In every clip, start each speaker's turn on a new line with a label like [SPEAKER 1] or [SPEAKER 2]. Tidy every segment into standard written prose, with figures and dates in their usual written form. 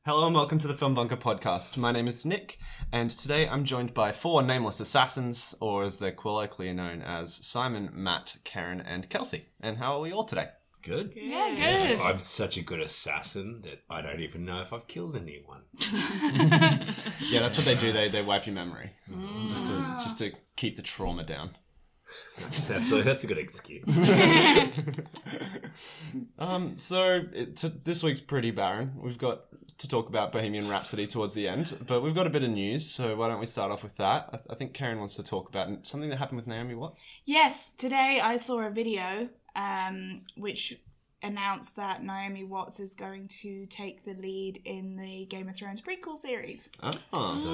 [SPEAKER 1] Hello and welcome to the FilmBunker podcast. My name is Nick, and today I'm joined by 4 nameless assassins, or as they're colloquially known as Simon, Matt, Karen, and Kelsey. And how are we all today?
[SPEAKER 2] Good.
[SPEAKER 3] Yeah, good.
[SPEAKER 2] I'm such a good assassin that I don't even know if I've killed anyone.
[SPEAKER 1] Yeah, that's what they do. They wipe your memory just to keep the trauma down.
[SPEAKER 2] That's a good excuse.
[SPEAKER 1] This week's pretty barren. We've got to talk about Bohemian Rhapsody towards the end, but we've got a bit of news, so why don't we start off with that? I think Karen wants to talk about something that happened with Naomi Watts.
[SPEAKER 3] Yes, today I saw a video which announced that Naomi Watts is going to take the lead in the Game of Thrones prequel series.
[SPEAKER 1] Oh.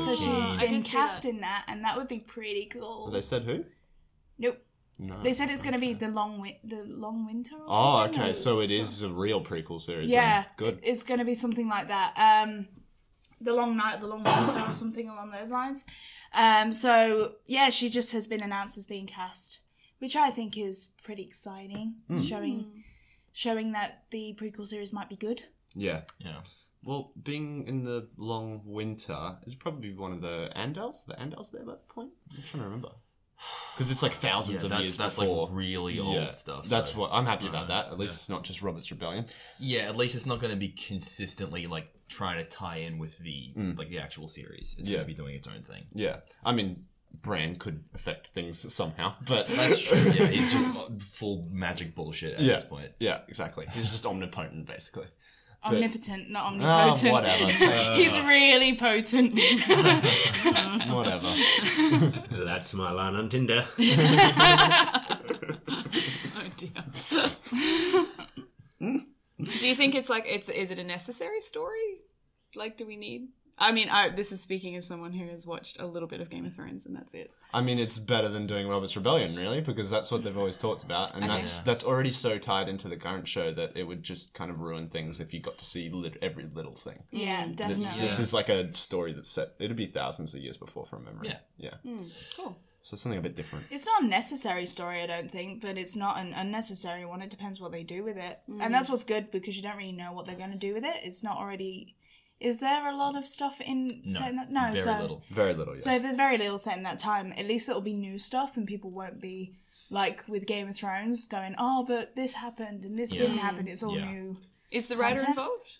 [SPEAKER 3] So she's been cast in that, and that would be pretty cool.
[SPEAKER 1] They said who?
[SPEAKER 3] Nope.
[SPEAKER 1] No.
[SPEAKER 3] They said it's going to be the Long Winter or
[SPEAKER 1] Oh,
[SPEAKER 3] something.
[SPEAKER 1] okay. So it is a real prequel series.
[SPEAKER 3] Yeah.
[SPEAKER 1] Then. Good.
[SPEAKER 3] It's going to be something like that. The Long Night, the Long Winter or something along those lines. So, yeah, she just has been announced as being cast, which I think is pretty exciting, showing that the prequel series might be good.
[SPEAKER 1] Yeah. Yeah. Well, being in the Long Winter, it's probably one of the Andals. The Andals there by that point? I'm trying to remember. Because it's like thousands of years
[SPEAKER 4] that's
[SPEAKER 1] before.
[SPEAKER 4] Like really old stuff.
[SPEAKER 1] That's what I'm happy about. That at least it's not just Robert's Rebellion.
[SPEAKER 4] Yeah, at least it's not going to be consistently like trying to tie in with the like the actual series. It's going to be doing its own thing.
[SPEAKER 1] Yeah, I mean, Bran could affect things somehow, but
[SPEAKER 4] that's true. Yeah, he's just full magic bullshit at this point.
[SPEAKER 1] Yeah, exactly. He's just omnipotent, basically.
[SPEAKER 3] Omnipotent, not omnipotent.
[SPEAKER 1] Whatever.
[SPEAKER 3] He's really potent.
[SPEAKER 1] Whatever.
[SPEAKER 2] That's my line on Tinder.
[SPEAKER 5] Oh dear. Do you think it's like is it a necessary story? Like, do we need? I mean, this is speaking as someone who has watched a little bit of Game of Thrones, and that's it.
[SPEAKER 1] I mean, it's better than doing Robert's Rebellion, really, because that's what they've always talked about, and that's already so tied into the current show that it would just kind of ruin things if you got to see every little thing.
[SPEAKER 3] Yeah, definitely.
[SPEAKER 1] This is like a story that's set. It'd be thousands of years before from memory. Yeah.
[SPEAKER 3] Cool.
[SPEAKER 1] So something a bit different.
[SPEAKER 3] It's not a necessary story, I don't think, but it's not an unnecessary one. It depends what they do with it, and that's what's good because you don't really know what they're going to do with it. It's not already. Is there a lot of stuff set in that? No,
[SPEAKER 1] Very little, yeah.
[SPEAKER 3] So if there's very little set in that time, at least it'll be new stuff and people won't be, like with Game of Thrones, going, oh, but this happened and this didn't happen. It's all new.
[SPEAKER 5] Is the writer involved?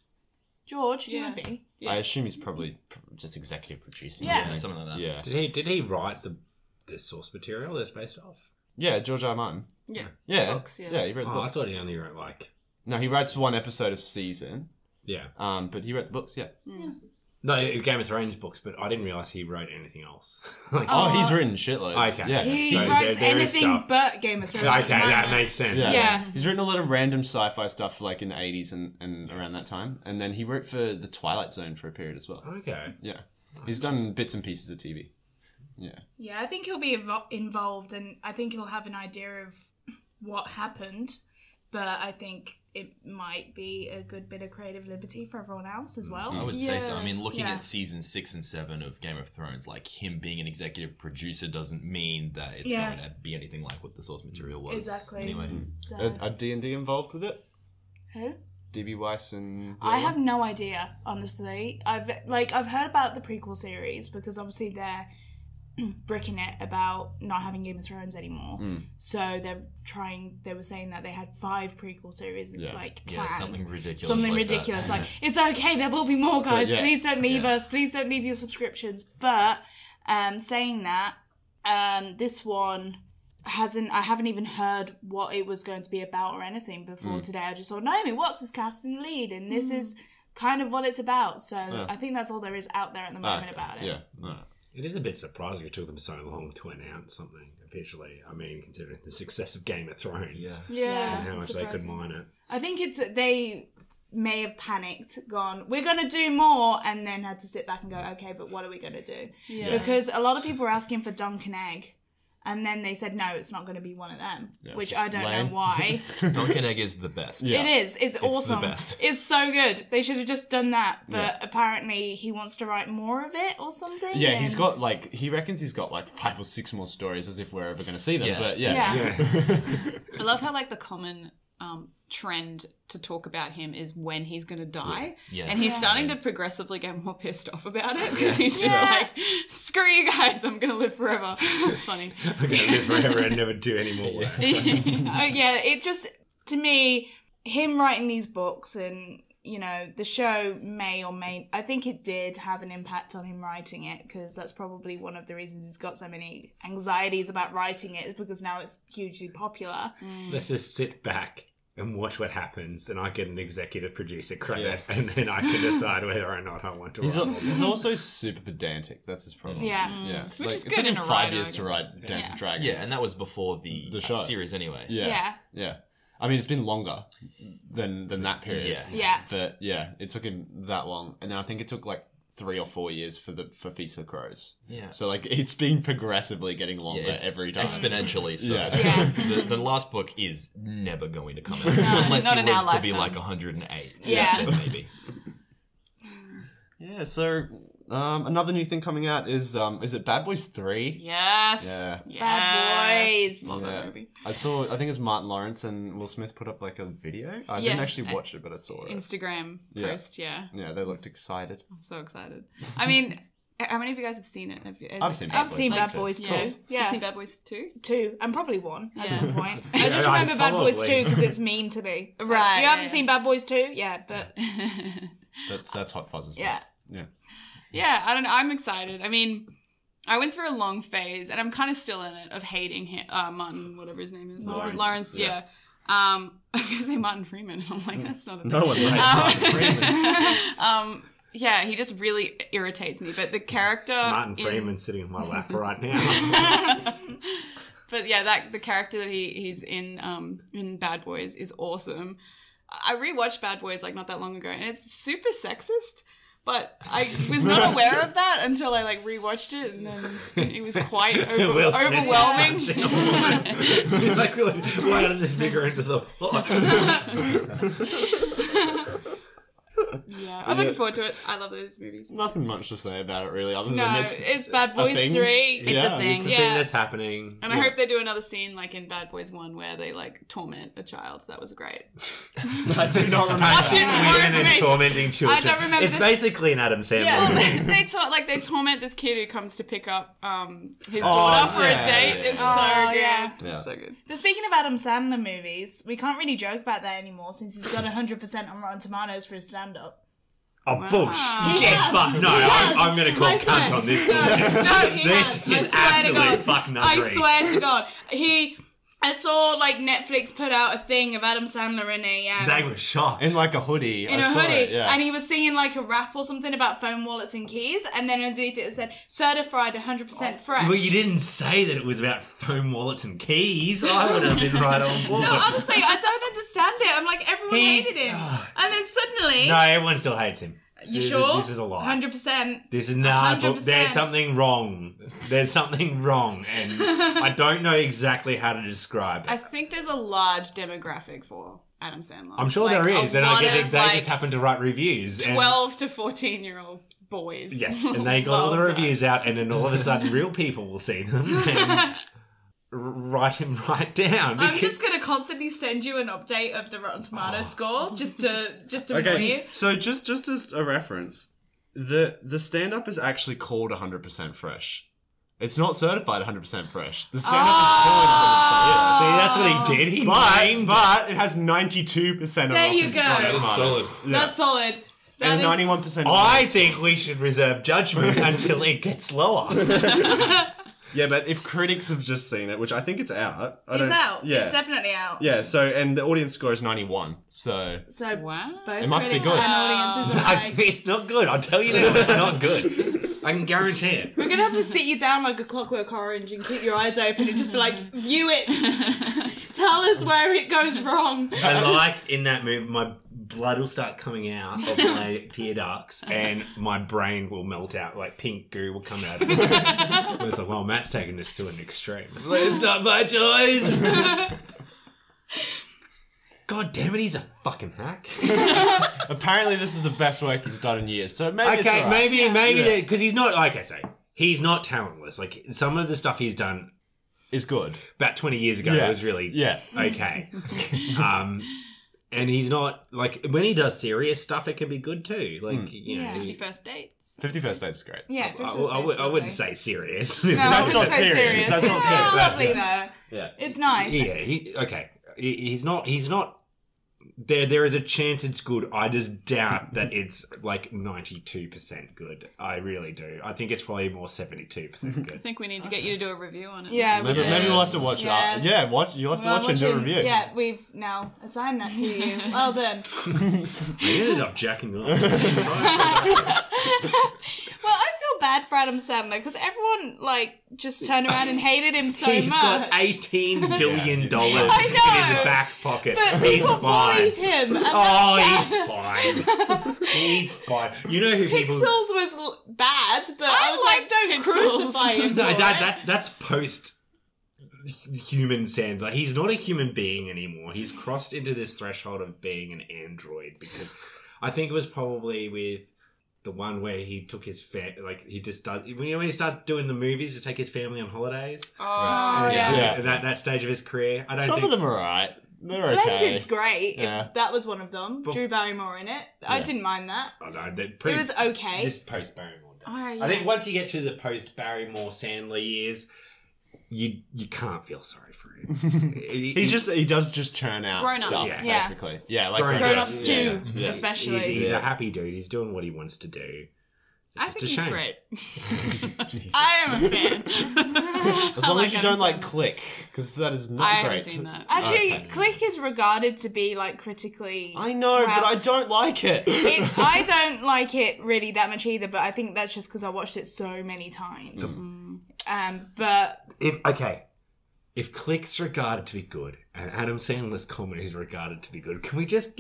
[SPEAKER 3] George, he would be.
[SPEAKER 5] Yeah.
[SPEAKER 1] I assume he's probably just executive producing.
[SPEAKER 3] Yeah.
[SPEAKER 4] Something like that.
[SPEAKER 1] Yeah.
[SPEAKER 2] Did he write the source material that's based off?
[SPEAKER 1] Yeah, George R. R. Martin.
[SPEAKER 5] Yeah.
[SPEAKER 1] Yeah.
[SPEAKER 5] Books,
[SPEAKER 1] Yeah, he wrote the
[SPEAKER 2] I
[SPEAKER 1] books.
[SPEAKER 2] thought he only wrote like...
[SPEAKER 1] No, he writes one episode a season.
[SPEAKER 2] Yeah.
[SPEAKER 1] But he wrote the books, yeah.
[SPEAKER 2] No, Game of Thrones books, but I didn't realise he wrote anything else.
[SPEAKER 1] He's written shitloads.
[SPEAKER 2] Okay.
[SPEAKER 1] Yeah.
[SPEAKER 3] He
[SPEAKER 2] So
[SPEAKER 3] writes
[SPEAKER 2] there is
[SPEAKER 3] anything
[SPEAKER 2] stuff.
[SPEAKER 3] but Game of Thrones.
[SPEAKER 2] Okay, that makes sense.
[SPEAKER 3] Yeah.
[SPEAKER 1] He's written a lot of random sci-fi stuff like in the 80s and around that time. And then he wrote for The Twilight Zone for a period as well.
[SPEAKER 2] Okay.
[SPEAKER 1] Yeah. He's done bits and pieces of TV. Yeah.
[SPEAKER 3] Yeah, I think he'll be involved and I think he'll have an idea of what happened, but I think it might be a good bit of creative liberty for everyone else as well.
[SPEAKER 4] I would say so. I mean, looking at season 6 and 7 of Game of Thrones, like him being an executive producer doesn't mean that it's going to be anything like what the source material was.
[SPEAKER 3] Exactly.
[SPEAKER 4] Anyway.
[SPEAKER 3] So,
[SPEAKER 1] Are D&D involved with it?
[SPEAKER 3] who?
[SPEAKER 1] D.B. Weiss and...
[SPEAKER 3] I have no idea, honestly. I've heard about the prequel series because obviously they're bricking it about not having Game of Thrones anymore. So they were saying that they had 5 prequel series planned.
[SPEAKER 4] Something ridiculous.
[SPEAKER 3] Something
[SPEAKER 4] like
[SPEAKER 3] ridiculous.
[SPEAKER 4] That.
[SPEAKER 3] Like, it's okay, there will be more, guys.
[SPEAKER 1] But,
[SPEAKER 3] Please don't leave us. Please don't leave your subscriptions. But saying that, this one I haven't even heard what it was going to be about or anything before today. I just saw Naomi Watts is cast in the lead, and this is kind of what it's about. So I think that's all there is out there at the moment about it.
[SPEAKER 1] Yeah. Right.
[SPEAKER 2] It is a bit surprising it took them so long to announce something officially. I mean, considering the success of Game of Thrones.
[SPEAKER 5] Yeah.
[SPEAKER 2] And how much they could mine it.
[SPEAKER 3] I think they may have panicked, gone, we're going to do more, and then had to sit back and go, okay, but what are we going to do?
[SPEAKER 5] Yeah.
[SPEAKER 3] Because a lot of people were asking for Dunk and Egg. And then they said, no, it's not going to be one of them, which I don't know why.
[SPEAKER 4] Donkey Egg is the best.
[SPEAKER 1] Yeah.
[SPEAKER 3] It is. It's awesome.
[SPEAKER 4] The best.
[SPEAKER 3] It's so good. They should have just done that. But apparently he wants to write more of it or something.
[SPEAKER 1] Yeah, he's got he reckons he's got 5 or 6 more stories as if we're ever going to see them.
[SPEAKER 4] Yeah.
[SPEAKER 1] But
[SPEAKER 3] Yeah.
[SPEAKER 5] I love how the common trend to talk about him is when he's going to die.
[SPEAKER 4] Yeah.
[SPEAKER 5] And he's starting to progressively get more pissed off about it because he's just like, screw you guys, I'm going to live forever. It's funny.
[SPEAKER 2] I'm going to live forever and never do any more work.
[SPEAKER 3] Yeah, it just, to me, him writing these books and, you know, the show may or may, I think it did have an impact on him writing it, because that's probably one of the reasons he's got so many anxieties about writing it, is because now it's hugely popular.
[SPEAKER 2] Let's just sit back and watch what happens, and I get an executive producer credit, and then I can decide whether or not I want to write it.
[SPEAKER 1] He's also super pedantic. That's his problem.
[SPEAKER 3] Yeah.
[SPEAKER 1] Yeah.
[SPEAKER 5] Which is
[SPEAKER 1] it
[SPEAKER 5] good
[SPEAKER 1] took
[SPEAKER 5] in
[SPEAKER 1] him
[SPEAKER 5] a
[SPEAKER 1] 5
[SPEAKER 5] writer,
[SPEAKER 1] years
[SPEAKER 5] I
[SPEAKER 1] to
[SPEAKER 5] guess.
[SPEAKER 1] write Dance of Dragons.
[SPEAKER 4] Yeah, and that was before the
[SPEAKER 1] show.
[SPEAKER 4] series anyway.
[SPEAKER 1] Yeah. I mean, it's been longer than that period.
[SPEAKER 3] Yeah.
[SPEAKER 1] But yeah, it took him that long. And then I think it took like 3 or 4 years for Feast of the Crows.
[SPEAKER 4] Yeah.
[SPEAKER 1] So like it's been progressively getting longer
[SPEAKER 4] it's
[SPEAKER 1] every time.
[SPEAKER 4] exponentially. So
[SPEAKER 1] Yeah.
[SPEAKER 4] the last book is never going to come out unless
[SPEAKER 5] not
[SPEAKER 4] he
[SPEAKER 5] in our
[SPEAKER 4] lives to be
[SPEAKER 5] lifetime.
[SPEAKER 4] like 108.
[SPEAKER 3] Yeah.
[SPEAKER 4] Then maybe.
[SPEAKER 1] Yeah, so another new thing coming out is it Bad Boys 3?
[SPEAKER 5] Yes.
[SPEAKER 1] Yeah.
[SPEAKER 5] Yes.
[SPEAKER 3] Bad Boys.
[SPEAKER 5] Love
[SPEAKER 1] Yeah.
[SPEAKER 5] that movie.
[SPEAKER 1] I think it's Martin Lawrence and Will Smith put up like a video. I didn't actually watch it, but I saw it.
[SPEAKER 5] Instagram post, yeah.
[SPEAKER 1] Yeah, they looked excited.
[SPEAKER 5] I'm so excited. I mean, how many of you guys have seen it?
[SPEAKER 1] I've seen Bad
[SPEAKER 3] I've
[SPEAKER 1] Boys.
[SPEAKER 3] seen
[SPEAKER 1] like
[SPEAKER 3] Bad
[SPEAKER 1] two.
[SPEAKER 3] Boys too.
[SPEAKER 5] Yeah.
[SPEAKER 3] Yeah.
[SPEAKER 5] You've seen Bad Boys 2?
[SPEAKER 3] 2, and probably 1 at some point. I
[SPEAKER 2] Yeah,
[SPEAKER 3] just
[SPEAKER 2] I
[SPEAKER 3] remember Bad Boys
[SPEAKER 2] probably.
[SPEAKER 3] 2 because it's mean to me.
[SPEAKER 5] Right,
[SPEAKER 3] You haven't
[SPEAKER 5] yeah.
[SPEAKER 3] seen Bad Boys 2? Yeah, but
[SPEAKER 1] That's Hot Fuzz as well.
[SPEAKER 3] yeah.
[SPEAKER 1] Yeah.
[SPEAKER 5] Yeah, I don't know. I'm excited. I mean, I went through a long phase, and I'm kind of still in it, of hating him, Martin, whatever his name is. Lawrence, yeah. I was going to say Martin Freeman, and I'm like, that's not a thing.
[SPEAKER 1] No one likes Martin Freeman.
[SPEAKER 5] Yeah, he just really irritates me. But the character...
[SPEAKER 2] Martin Freeman's sitting on my lap right now.
[SPEAKER 5] But yeah, the character that he's in Bad Boys is awesome. I rewatched Bad Boys like not that long ago, and it's super sexist. But I was not aware of that until I like rewatched it, and then it was quite
[SPEAKER 2] Will Smith's
[SPEAKER 5] overwhelming.
[SPEAKER 2] punching a woman. Like, why does this figure into the plot?
[SPEAKER 5] Yeah, I'm looking forward to it. I love those movies.
[SPEAKER 1] Nothing much to say about it really, other
[SPEAKER 3] No,
[SPEAKER 1] than
[SPEAKER 3] it's Bad
[SPEAKER 1] a
[SPEAKER 3] Boys
[SPEAKER 1] thing.
[SPEAKER 3] 3.
[SPEAKER 5] It's
[SPEAKER 1] Yeah.
[SPEAKER 5] a thing.
[SPEAKER 2] It's a
[SPEAKER 5] Yeah.
[SPEAKER 2] thing that's happening.
[SPEAKER 5] And I hope they do another scene like in Bad Boys 1 where they like torment a child. That was great.
[SPEAKER 1] I do not remember.
[SPEAKER 5] Punching
[SPEAKER 2] Women
[SPEAKER 5] women.
[SPEAKER 2] and tormenting children.
[SPEAKER 3] I don't remember
[SPEAKER 2] It's
[SPEAKER 3] this-
[SPEAKER 2] basically an Adam Sandler
[SPEAKER 5] Yeah,
[SPEAKER 2] movie.
[SPEAKER 5] they torment this kid who comes to pick up his daughter for
[SPEAKER 1] yeah,
[SPEAKER 5] a date.
[SPEAKER 1] yeah,
[SPEAKER 5] It's
[SPEAKER 3] yeah.
[SPEAKER 5] so
[SPEAKER 3] Oh,
[SPEAKER 5] good.
[SPEAKER 3] yeah.
[SPEAKER 1] Yeah.
[SPEAKER 5] So good.
[SPEAKER 3] But speaking of Adam Sandler movies, we can't really joke about that anymore since he's got 100% on Rotten Tomatoes for his stand-up.
[SPEAKER 2] Oh, bullshit.
[SPEAKER 3] He
[SPEAKER 2] Get
[SPEAKER 3] has.
[SPEAKER 2] fucked. No,
[SPEAKER 3] He has.
[SPEAKER 2] I'm going to call
[SPEAKER 3] I swear.
[SPEAKER 2] cunt on this
[SPEAKER 3] No,
[SPEAKER 2] bullshit.
[SPEAKER 3] no, he
[SPEAKER 2] This
[SPEAKER 3] has.
[SPEAKER 2] is
[SPEAKER 3] I swear to
[SPEAKER 2] absolute
[SPEAKER 3] God.
[SPEAKER 2] fucking
[SPEAKER 3] I
[SPEAKER 2] nuttery.
[SPEAKER 3] swear to God. I saw like Netflix put out a thing of Adam Sandler in a
[SPEAKER 2] They were shocked.
[SPEAKER 1] In like a hoodie.
[SPEAKER 3] in
[SPEAKER 1] I
[SPEAKER 3] a
[SPEAKER 1] saw
[SPEAKER 3] hoodie,
[SPEAKER 1] it, yeah.
[SPEAKER 3] and he was singing like a rap or something about phone wallets and keys, and then underneath it said certified 100% fresh.
[SPEAKER 2] Well, you didn't say that it was about phone wallets and keys. I would have been right on board.
[SPEAKER 3] No, honestly, I don't understand it. I'm like, everyone
[SPEAKER 2] He's-
[SPEAKER 3] hated him, and then suddenly,
[SPEAKER 2] No, everyone still hates him.
[SPEAKER 3] you sure?
[SPEAKER 2] This is a lie.
[SPEAKER 3] 100%.
[SPEAKER 2] This is not.
[SPEAKER 3] 100%.
[SPEAKER 2] There's something wrong. There's something wrong, and I don't know exactly how to describe it.
[SPEAKER 5] I think there's a large demographic for Adam Sandler.
[SPEAKER 2] I'm sure
[SPEAKER 5] Like,
[SPEAKER 2] there
[SPEAKER 5] a
[SPEAKER 2] is, and I
[SPEAKER 5] lot
[SPEAKER 2] think
[SPEAKER 5] of,
[SPEAKER 2] they
[SPEAKER 5] like,
[SPEAKER 2] just happen to write reviews.
[SPEAKER 5] 12 to 14-year-old boys.
[SPEAKER 2] Yes, and they got all the
[SPEAKER 5] Love that.
[SPEAKER 2] reviews out, and then all of a sudden, real people will see them and write him right down.
[SPEAKER 3] I'm
[SPEAKER 2] because-
[SPEAKER 3] just gonna constantly send you an update of the Rotten Tomatoes score, just to annoy you.
[SPEAKER 1] So just as a reference, the stand-up is actually called 100% fresh. It's not certified 100% fresh. The stand-up is called 100%.
[SPEAKER 2] See, that's what he did. He named
[SPEAKER 1] But it has 92%
[SPEAKER 3] There
[SPEAKER 1] of
[SPEAKER 3] you go.
[SPEAKER 1] Rotten
[SPEAKER 3] That's
[SPEAKER 1] Tomatoes.
[SPEAKER 4] solid.
[SPEAKER 1] Yeah.
[SPEAKER 3] That's solid. That
[SPEAKER 1] And
[SPEAKER 3] is-
[SPEAKER 1] 91%
[SPEAKER 2] I think we should reserve judgment until it gets lower.
[SPEAKER 1] Yeah, but if critics have just seen it, which I think it's out.
[SPEAKER 3] It's out.
[SPEAKER 1] Yeah.
[SPEAKER 3] It's definitely out.
[SPEAKER 1] Yeah, so, and the audience score is 91, so...
[SPEAKER 3] So
[SPEAKER 5] Wow.
[SPEAKER 3] both
[SPEAKER 1] It must be
[SPEAKER 3] critics
[SPEAKER 1] good.
[SPEAKER 3] and audiences are like,
[SPEAKER 2] It's not good. I'll tell you now, it's not good. I can guarantee it.
[SPEAKER 3] we're gonna have to sit you down like a Clockwork Orange and keep your eyes open and just be like, view it. Tell us where it goes wrong.
[SPEAKER 2] I like in that movie, my blood will start coming out of my tear ducts and my brain will melt out, like pink goo will come out of it. It's like, well, Matt's taking this to an extreme. It's not my choice. God damn it, he's a fucking hack.
[SPEAKER 1] Apparently this is the best work he's done in years, so maybe it's
[SPEAKER 2] Okay,
[SPEAKER 1] alright.
[SPEAKER 2] maybe,
[SPEAKER 1] Yeah.
[SPEAKER 2] because he's not, like I say, he's not talentless. Like, some of the stuff he's done
[SPEAKER 1] is good.
[SPEAKER 2] About 20 years ago, it was really okay. And he's not, like, when he does serious stuff, it can be good too. Like, you know.
[SPEAKER 5] 50 First Dates.
[SPEAKER 1] 50 First Dates is great.
[SPEAKER 3] Yeah,
[SPEAKER 2] I wouldn't say serious.
[SPEAKER 3] No,
[SPEAKER 1] That's not
[SPEAKER 3] say
[SPEAKER 1] serious. That's not
[SPEAKER 3] It's
[SPEAKER 1] serious.
[SPEAKER 3] lovely though.
[SPEAKER 1] Yeah.
[SPEAKER 3] It's nice.
[SPEAKER 2] Yeah, he's not. There is a chance it's good. I just doubt that it's like 92% good. I really do. I think it's probably more 72%
[SPEAKER 5] I
[SPEAKER 2] good.
[SPEAKER 5] think we need to get you to do a review on it.
[SPEAKER 3] Yeah,
[SPEAKER 1] Maybe we'll have to watch
[SPEAKER 3] Yes.
[SPEAKER 1] it. Yeah, you'll have to watch and do a review.
[SPEAKER 3] Yeah, we've now assigned that to you. Well done.
[SPEAKER 2] I ended up jacking off.
[SPEAKER 3] Well, I feel bad for Adam Sandler because everyone like just turned around and hated him so
[SPEAKER 2] He's
[SPEAKER 3] much.
[SPEAKER 2] got $18 billion in
[SPEAKER 3] I know.
[SPEAKER 2] his back pocket.
[SPEAKER 3] But
[SPEAKER 2] He's
[SPEAKER 3] people
[SPEAKER 2] fine.
[SPEAKER 3] bullied him. And
[SPEAKER 2] Oh,
[SPEAKER 3] that's
[SPEAKER 2] he's
[SPEAKER 3] sad.
[SPEAKER 2] fine. He's fine. You know who people...
[SPEAKER 3] Pixels was bad, but I was like, don't
[SPEAKER 5] Pixels.
[SPEAKER 3] crucify him.
[SPEAKER 2] No,
[SPEAKER 3] for it.
[SPEAKER 2] that's post human Sandler. He's not a human being anymore. He's crossed into this threshold of being an android because I think it was probably with the one where he took his he just started when he started doing the movies to take his family on holidays.
[SPEAKER 3] Oh, yeah.
[SPEAKER 1] Yeah.
[SPEAKER 2] That stage of his career. I don't
[SPEAKER 1] Some
[SPEAKER 2] think
[SPEAKER 1] of them are alright. They're okay.
[SPEAKER 3] Blended's great.
[SPEAKER 1] Yeah.
[SPEAKER 3] If that was one of them. Drew Barrymore in it. I didn't mind that.
[SPEAKER 2] Oh, no,
[SPEAKER 3] It was okay.
[SPEAKER 2] This post Barrymore days.
[SPEAKER 5] Oh, yeah.
[SPEAKER 2] I think once you get to the post Barrymore Sandler years, you can't feel sorry for him.
[SPEAKER 1] He does just churn out
[SPEAKER 5] Grown-ups.
[SPEAKER 1] stuff,
[SPEAKER 2] Yeah.
[SPEAKER 1] basically. Yeah, like
[SPEAKER 2] Grown-ups.
[SPEAKER 3] Grown-ups
[SPEAKER 1] yeah.
[SPEAKER 3] too,
[SPEAKER 1] Yeah.
[SPEAKER 3] especially.
[SPEAKER 2] He's a happy dude. He's doing what he wants to do.
[SPEAKER 5] I
[SPEAKER 2] It's
[SPEAKER 5] think
[SPEAKER 2] a
[SPEAKER 5] he's
[SPEAKER 2] shame.
[SPEAKER 5] great. I am a fan.
[SPEAKER 1] As long as you
[SPEAKER 5] Adam
[SPEAKER 1] don't like
[SPEAKER 5] Sandler.
[SPEAKER 1] Click, because that is not
[SPEAKER 5] I
[SPEAKER 1] great.
[SPEAKER 5] haven't seen that.
[SPEAKER 3] Actually,
[SPEAKER 1] Okay.
[SPEAKER 3] Click is regarded to be like critically.
[SPEAKER 1] I know,
[SPEAKER 3] well,
[SPEAKER 1] but I don't like it.
[SPEAKER 3] I don't like it really that much either, but I think that's just because I watched it so many times. But
[SPEAKER 2] If Click's regarded to be good and Adam Sandler's comedy is regarded to be good, can we just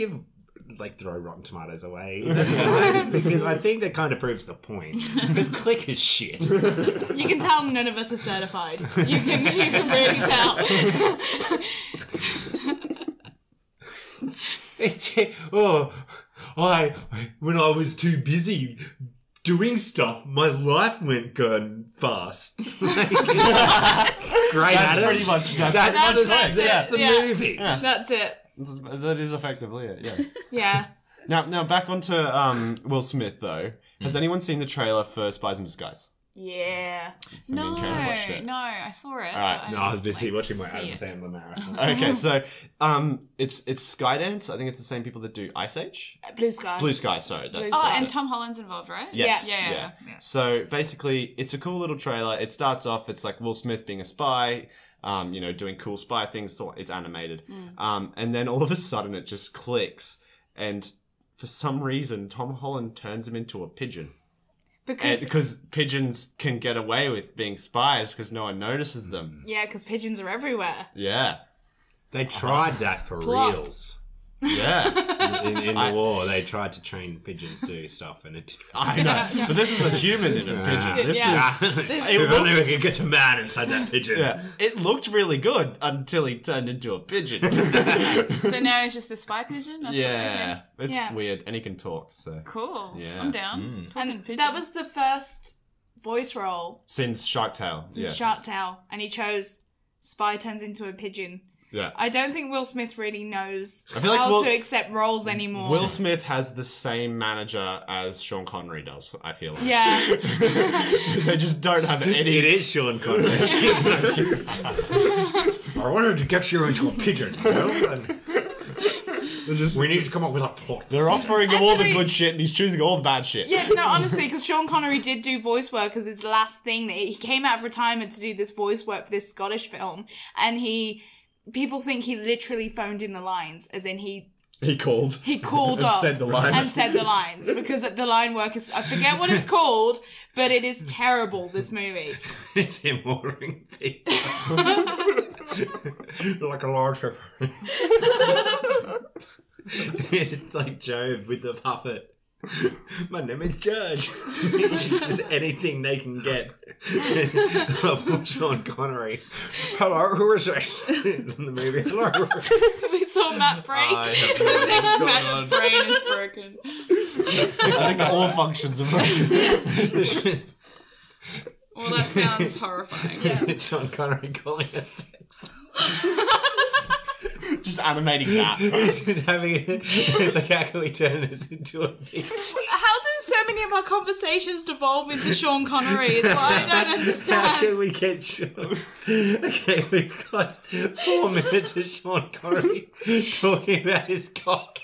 [SPEAKER 2] throw Rotten Tomatoes away? Because I think that kind of proves the point. Because Click is shit.
[SPEAKER 3] you can tell none of us are certified. You can really tell.
[SPEAKER 2] When I was too busy doing stuff, my life went gone fast. Great.
[SPEAKER 1] That's pretty much
[SPEAKER 3] That's it.
[SPEAKER 2] the
[SPEAKER 3] Yeah.
[SPEAKER 2] movie.
[SPEAKER 3] That's it.
[SPEAKER 1] That is effectively it, yeah.
[SPEAKER 3] Yeah.
[SPEAKER 1] Now back onto Will Smith, though. Has anyone seen the trailer for Spies in Disguise?
[SPEAKER 3] Yeah.
[SPEAKER 1] So me and Karen watched it.
[SPEAKER 5] No, I saw it.
[SPEAKER 1] Alright.
[SPEAKER 5] but
[SPEAKER 2] No, I was
[SPEAKER 5] didn't,
[SPEAKER 2] busy
[SPEAKER 5] like,
[SPEAKER 2] watching my
[SPEAKER 5] see
[SPEAKER 2] Adam
[SPEAKER 5] it.
[SPEAKER 2] Sandler marathon.
[SPEAKER 1] Okay, so it's Skydance. I think it's the same people that do Ice Age.
[SPEAKER 3] Blue Sky.
[SPEAKER 1] Blue Sky, sorry.
[SPEAKER 3] Blue
[SPEAKER 1] That's,
[SPEAKER 3] Sky.
[SPEAKER 5] Oh,
[SPEAKER 1] that's
[SPEAKER 5] and
[SPEAKER 1] it.
[SPEAKER 5] Tom Holland's involved, right?
[SPEAKER 1] Yes.
[SPEAKER 5] Yeah.
[SPEAKER 1] So basically, it's a cool little trailer. It starts off, it's like Will Smith being a spy, doing cool spy things. So it's animated. And then all of a sudden it just clicks. And for some reason, Tom Holland turns him into a pigeon. Because pigeons can get away with being spies because no one notices them.
[SPEAKER 3] Yeah, because pigeons are everywhere.
[SPEAKER 1] Yeah.
[SPEAKER 2] They tried that for
[SPEAKER 3] Plot.
[SPEAKER 2] reals.
[SPEAKER 1] Yeah.
[SPEAKER 2] In the war, they tried to train pigeons to do stuff, and it didn't.
[SPEAKER 1] I know. But this is a human in a pigeon. This
[SPEAKER 3] Yeah.
[SPEAKER 1] is...
[SPEAKER 2] If only we could get a man inside that pigeon.
[SPEAKER 1] Yeah. It looked really good until he turned into a pigeon.
[SPEAKER 5] So now he's just a spy pigeon? That's
[SPEAKER 1] Yeah. It's
[SPEAKER 3] Yeah.
[SPEAKER 1] weird. And he can talk, so...
[SPEAKER 5] Cool.
[SPEAKER 1] Yeah.
[SPEAKER 5] I'm down.
[SPEAKER 3] And that was the first voice role
[SPEAKER 1] Since Shark Tale.
[SPEAKER 3] in
[SPEAKER 1] Yes.
[SPEAKER 3] Shark Tale, and he chose Spy turns into a pigeon.
[SPEAKER 1] Yeah.
[SPEAKER 3] I don't think Will Smith really knows
[SPEAKER 1] I feel like
[SPEAKER 3] how to accept roles anymore.
[SPEAKER 1] Will Smith has the same manager as Sean Connery does, I feel like.
[SPEAKER 3] Yeah.
[SPEAKER 1] They just don't have any...
[SPEAKER 2] It is Sean Connery. I wanted to get you into a pigeon. You know? And we need to come up with a plot.
[SPEAKER 1] They're offering him all the
[SPEAKER 3] Actually-
[SPEAKER 1] good shit and he's choosing all the bad shit.
[SPEAKER 3] Yeah, no, honestly, because Sean Connery did do voice work as his last thing. He came out of retirement to do this voice work for this Scottish film, and people think he literally phoned in the lines, as in he
[SPEAKER 1] called.
[SPEAKER 3] He called
[SPEAKER 1] And
[SPEAKER 3] up
[SPEAKER 1] said the lines.
[SPEAKER 3] and said the lines because the line work is, I forget what it's called, but it is terrible, this movie.
[SPEAKER 2] It's him ordering pizza. Like a large pepper. It's like Job with the puppet. My name is Judge. It's anything they can get. Sean Connery. Hello, who is this? In the movie. Hello.
[SPEAKER 3] We saw Matt break.
[SPEAKER 2] I have no idea what's going
[SPEAKER 5] Matt's
[SPEAKER 2] on.
[SPEAKER 5] brain is broken.
[SPEAKER 1] I think all functions are broken.
[SPEAKER 5] Well, that sounds horrifying.
[SPEAKER 2] Sean Connery calling her sex.
[SPEAKER 1] Just animating that.
[SPEAKER 2] Just having it's like, how can we turn this into a thing?
[SPEAKER 5] How do so many of our conversations devolve into Sean Connery? It's what I don't understand.
[SPEAKER 2] How can we get Sean? Okay, we've got 4 minutes of Sean Connery talking about his cock.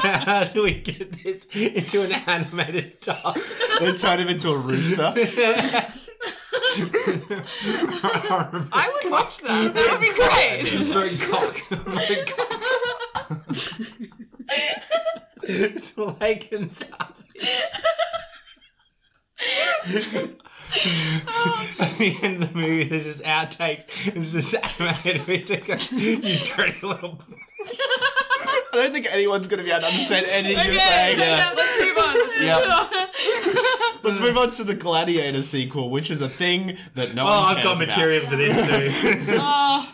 [SPEAKER 2] How do we get this into an animated duck?
[SPEAKER 1] Then turn him into a rooster.
[SPEAKER 5] I would watch that. That would be great.
[SPEAKER 2] Very cock. Very cock. It's like and savage. At the end of the movie, there's just outtakes and it's just animated me to go, you dirty little.
[SPEAKER 1] I don't think anyone's going to be able to understand anything you're saying.
[SPEAKER 5] Yeah, let's move on.
[SPEAKER 1] Let's move on to the Gladiator sequel, which is a thing that no one
[SPEAKER 2] Oh,
[SPEAKER 1] cares
[SPEAKER 2] I've got material for this too.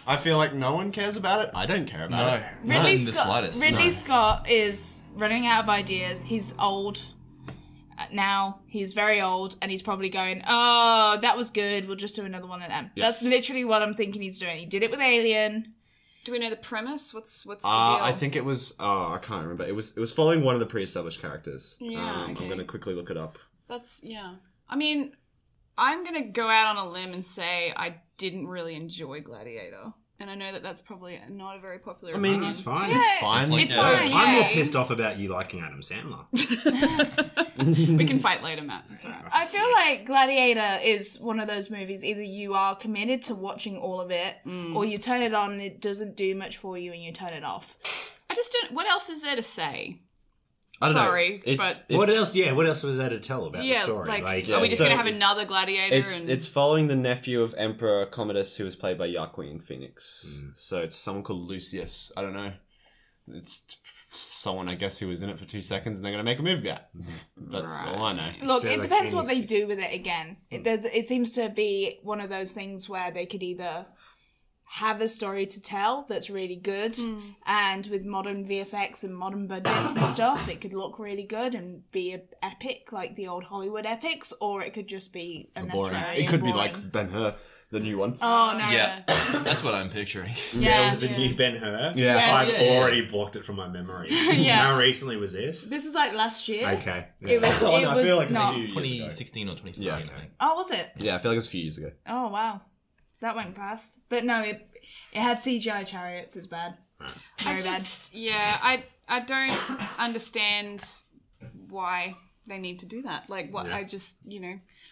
[SPEAKER 1] I feel like no one cares about it. I don't care about it.
[SPEAKER 4] Not in the slightest.
[SPEAKER 3] Ridley Scott is running out of ideas. He's old now. He's very old, and he's probably going, "Oh, that was good. We'll just do another one of them."
[SPEAKER 1] Yeah.
[SPEAKER 3] That's literally what I'm thinking he's doing. He did it with Alien.
[SPEAKER 5] Do we know the premise? What's the deal?
[SPEAKER 1] I think it was. Oh, I can't remember. It was following one of the pre-established characters.
[SPEAKER 5] Yeah,
[SPEAKER 1] I'm
[SPEAKER 5] okay.
[SPEAKER 1] going to quickly look it up.
[SPEAKER 5] I mean, I'm going to go out on a limb and say I didn't really enjoy Gladiator. And I know that that's probably not a very popular opinion.
[SPEAKER 2] It's fine.
[SPEAKER 3] Yeah,
[SPEAKER 1] It's fine.
[SPEAKER 5] It's fine.
[SPEAKER 2] I'm more
[SPEAKER 5] Yay.
[SPEAKER 2] pissed off about you liking Adam Sandler.
[SPEAKER 5] We can fight later, Matt. It's alright.
[SPEAKER 3] I feel like Gladiator is one of those movies, either you are committed to watching all of it, or you turn it on and it doesn't do much for you and you turn it off.
[SPEAKER 5] I just don't... What else is there to say?
[SPEAKER 1] I don't
[SPEAKER 5] Sorry,
[SPEAKER 1] know.
[SPEAKER 5] but...
[SPEAKER 2] What else? Yeah, what else was there to tell about the
[SPEAKER 5] Yeah,
[SPEAKER 2] story?
[SPEAKER 5] like,
[SPEAKER 1] yeah,
[SPEAKER 5] are we just
[SPEAKER 1] so
[SPEAKER 5] going to have
[SPEAKER 1] it's-
[SPEAKER 5] another Gladiator?
[SPEAKER 1] It's following the nephew of Emperor Commodus, who was played by Joaquin Phoenix. So it's someone called Lucius. I don't know. It's someone, I guess, who was in it for 2 seconds, and they're going to make a movie about it. That's all I know.
[SPEAKER 3] Look,
[SPEAKER 2] So,
[SPEAKER 3] it
[SPEAKER 2] like,
[SPEAKER 3] depends what they
[SPEAKER 2] Phoenix
[SPEAKER 3] do with it again. It seems to be one of those things where they could either have a story to tell that's really good, and with modern VFX and modern budgets and stuff, it could look really good and be an epic like the old Hollywood epics, or it could just be
[SPEAKER 1] Boring.
[SPEAKER 3] unnecessary.
[SPEAKER 1] It could
[SPEAKER 3] and
[SPEAKER 1] be
[SPEAKER 3] boring.
[SPEAKER 1] like Ben-Hur, the new one.
[SPEAKER 3] Oh no!
[SPEAKER 4] Yeah, that's what I'm picturing.
[SPEAKER 2] There was a new Ben-Hur.
[SPEAKER 1] Yeah.
[SPEAKER 3] Yes.
[SPEAKER 2] I've
[SPEAKER 5] Yeah.
[SPEAKER 2] already blocked it from my memory.
[SPEAKER 3] Yeah.
[SPEAKER 2] How recently was this?
[SPEAKER 3] This was like last year.
[SPEAKER 2] Okay.
[SPEAKER 3] It was.
[SPEAKER 1] Oh,
[SPEAKER 3] It
[SPEAKER 1] no, I
[SPEAKER 3] was
[SPEAKER 1] feel like it's
[SPEAKER 3] not.
[SPEAKER 1] a few years ago.
[SPEAKER 4] 2016 or 2015,
[SPEAKER 1] Yeah.
[SPEAKER 4] I think.
[SPEAKER 3] Oh, was it?
[SPEAKER 1] Yeah, I feel like it was a few years ago.
[SPEAKER 3] Oh wow, that went past. But no, it had CGI chariots. It's bad. Very
[SPEAKER 5] I don't understand why they need to do that. Like, what I just,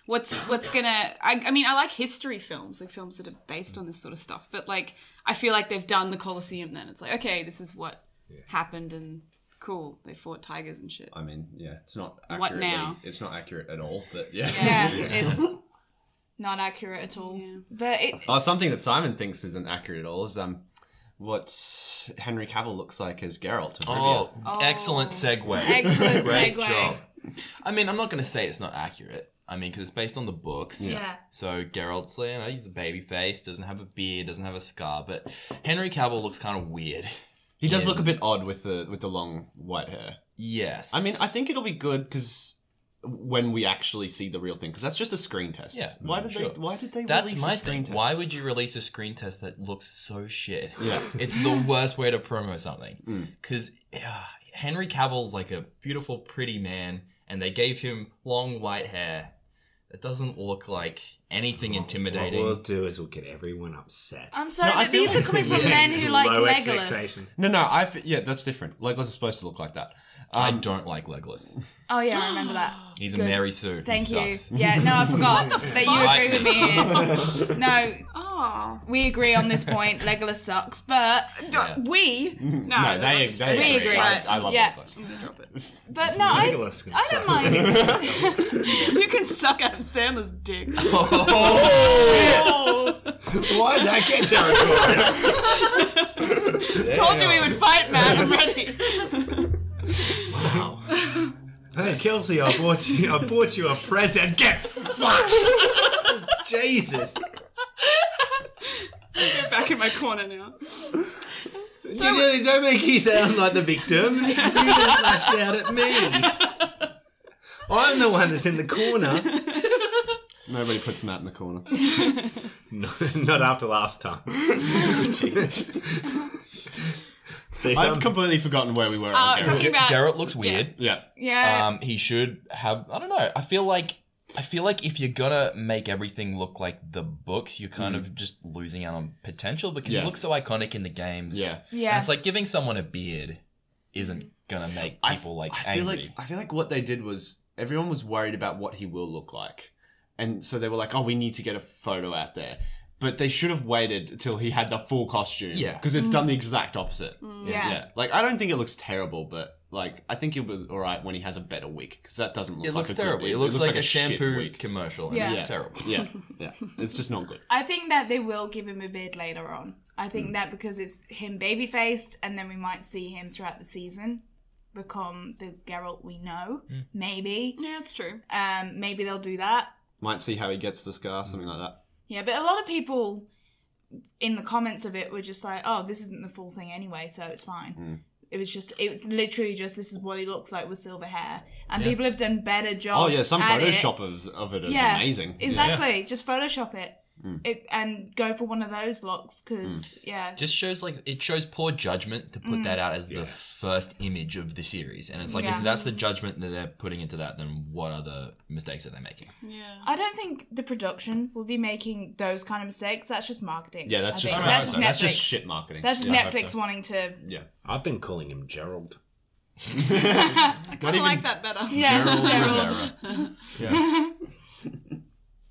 [SPEAKER 5] what's gonna... I mean, I like history films, like films that are based on this sort of stuff, but, like, I feel like they've done the Colosseum then. It's like, okay, this is what happened, and cool, they fought tigers and shit.
[SPEAKER 1] I mean, yeah, it's not
[SPEAKER 5] What
[SPEAKER 1] accurately...
[SPEAKER 5] now?
[SPEAKER 1] It's not accurate at all, but yeah.
[SPEAKER 3] Yeah, it's not accurate at all.
[SPEAKER 5] Yeah.
[SPEAKER 3] But it...
[SPEAKER 1] Oh, something that Simon thinks isn't accurate at all is what Henry Cavill looks like as Geralt. in Rivia.
[SPEAKER 4] Oh, excellent segue.
[SPEAKER 3] Excellent
[SPEAKER 4] Great
[SPEAKER 3] segue.
[SPEAKER 4] job. I mean, I'm not going to say it's not accurate. I mean, because it's based on the books.
[SPEAKER 3] Yeah.
[SPEAKER 4] So Geralt's, he's a baby face, doesn't have a beard, doesn't have a scar, but Henry Cavill looks kind of weird.
[SPEAKER 1] He does look a bit odd with the long white hair.
[SPEAKER 4] Yes.
[SPEAKER 1] I mean, I think it'll be good because when we actually see the real thing, because that's just a screen test.
[SPEAKER 4] Yeah,
[SPEAKER 1] Why did
[SPEAKER 4] sure.
[SPEAKER 1] they
[SPEAKER 4] That's
[SPEAKER 1] release
[SPEAKER 4] my
[SPEAKER 1] a screen
[SPEAKER 4] thing.
[SPEAKER 1] test?
[SPEAKER 4] Why would you release a screen test that looks so shit?
[SPEAKER 1] Yeah.
[SPEAKER 4] It's the worst way to promo something. Because Henry Cavill's like a beautiful, pretty man, and they gave him long white hair. It doesn't look like anything intimidating.
[SPEAKER 2] What we'll do is we'll get everyone upset.
[SPEAKER 3] I'm sorry,
[SPEAKER 1] No, I
[SPEAKER 3] but these
[SPEAKER 1] feel
[SPEAKER 3] are coming from
[SPEAKER 2] Yeah.
[SPEAKER 3] men who like
[SPEAKER 2] Low
[SPEAKER 3] Legolas.
[SPEAKER 2] expectations.
[SPEAKER 1] No, yeah, that's different. Legolas is supposed to look like that.
[SPEAKER 4] I don't like Legolas.
[SPEAKER 3] Oh yeah, I remember that.
[SPEAKER 4] He's
[SPEAKER 3] Good.
[SPEAKER 4] a Mary Sue.
[SPEAKER 3] Thank
[SPEAKER 4] He
[SPEAKER 3] you.
[SPEAKER 4] sucks.
[SPEAKER 3] Yeah, no, I forgot that you agree with me here. No,
[SPEAKER 5] Oh.
[SPEAKER 3] we agree on this point. Legolas sucks, but
[SPEAKER 5] We?
[SPEAKER 1] No, they
[SPEAKER 3] We agree.
[SPEAKER 1] I love
[SPEAKER 3] Yeah.
[SPEAKER 1] Legolas.
[SPEAKER 5] Drop it.
[SPEAKER 3] but no, I
[SPEAKER 2] Legolas can
[SPEAKER 3] don't
[SPEAKER 2] suck.
[SPEAKER 3] mind.
[SPEAKER 5] You can suck Adam Sandler's dick.
[SPEAKER 2] Why did I get territorial?
[SPEAKER 5] Told you we would fight, Matt. I'm ready.
[SPEAKER 4] Wow.
[SPEAKER 2] Hey, Kelsey, I bought you a present. Get fucked. Jesus.
[SPEAKER 5] Get back in my corner now.
[SPEAKER 2] Don't make you sound like the victim. You just lashed out at me. I'm the one that's in the corner.
[SPEAKER 1] Nobody puts Matt in the corner.
[SPEAKER 2] Not after last time. See,
[SPEAKER 1] I've completely forgotten where we were.
[SPEAKER 5] talking about
[SPEAKER 4] Geralt looks weird.
[SPEAKER 1] Yeah.
[SPEAKER 4] He should have. I don't know. I feel like if you're gonna make everything look like the books, you're kind of just losing out on potential because he looks so iconic in the games.
[SPEAKER 1] Yeah.
[SPEAKER 4] And it's like giving someone a beard isn't gonna make people angry.
[SPEAKER 1] I feel like what they did was everyone was worried about what he will look like, and so they were like, "Oh, we need to get a photo out there." But they should have waited till he had the full costume.
[SPEAKER 4] Yeah.
[SPEAKER 1] Because it's done the exact opposite.
[SPEAKER 3] Yeah.
[SPEAKER 1] Like, I don't think it looks terrible, but, like, I think he'll be alright when he has a better wig. Because that doesn't look
[SPEAKER 4] It
[SPEAKER 1] like
[SPEAKER 4] looks
[SPEAKER 1] a
[SPEAKER 4] terrible.
[SPEAKER 1] good...
[SPEAKER 4] It looks like a
[SPEAKER 1] shit
[SPEAKER 4] shampoo
[SPEAKER 1] wig.
[SPEAKER 4] commercial. And
[SPEAKER 3] Yeah.
[SPEAKER 4] it's terrible.
[SPEAKER 1] Yeah. It's just not good.
[SPEAKER 3] I think that they will give him a beard later on. I think that because it's him baby-faced, and then we might see him throughout the season become the Geralt we know. Maybe.
[SPEAKER 5] Yeah, it's true.
[SPEAKER 3] Maybe they'll do that.
[SPEAKER 1] Might see how he gets the scar, something like that.
[SPEAKER 3] Yeah, but a lot of people in the comments of it were just like, oh, this isn't the full thing anyway, so it's fine. It was literally just, this is what he looks like with silver hair. And people have done better jobs.
[SPEAKER 1] Oh, yeah, some
[SPEAKER 3] at
[SPEAKER 1] Photoshop of it is amazing.
[SPEAKER 3] Exactly. Just Photoshop it. And go for one of those looks, because,
[SPEAKER 4] Just shows it shows poor judgment to put that out as the first image of the series. And it's like, if that's the judgment that they're putting into that, then what other mistakes are they making?
[SPEAKER 5] Yeah.
[SPEAKER 3] I don't think the production will be making those kind of mistakes. That's just marketing.
[SPEAKER 1] Yeah, that's
[SPEAKER 3] I
[SPEAKER 1] just
[SPEAKER 3] think.
[SPEAKER 1] Netflix. That's just
[SPEAKER 3] Netflix.
[SPEAKER 1] shit marketing.
[SPEAKER 3] That's just
[SPEAKER 1] Yeah.
[SPEAKER 3] Netflix wanting to...
[SPEAKER 1] Yeah.
[SPEAKER 2] I've been calling him Gerald.
[SPEAKER 5] I kind of like that better.
[SPEAKER 3] Yeah, Gerald.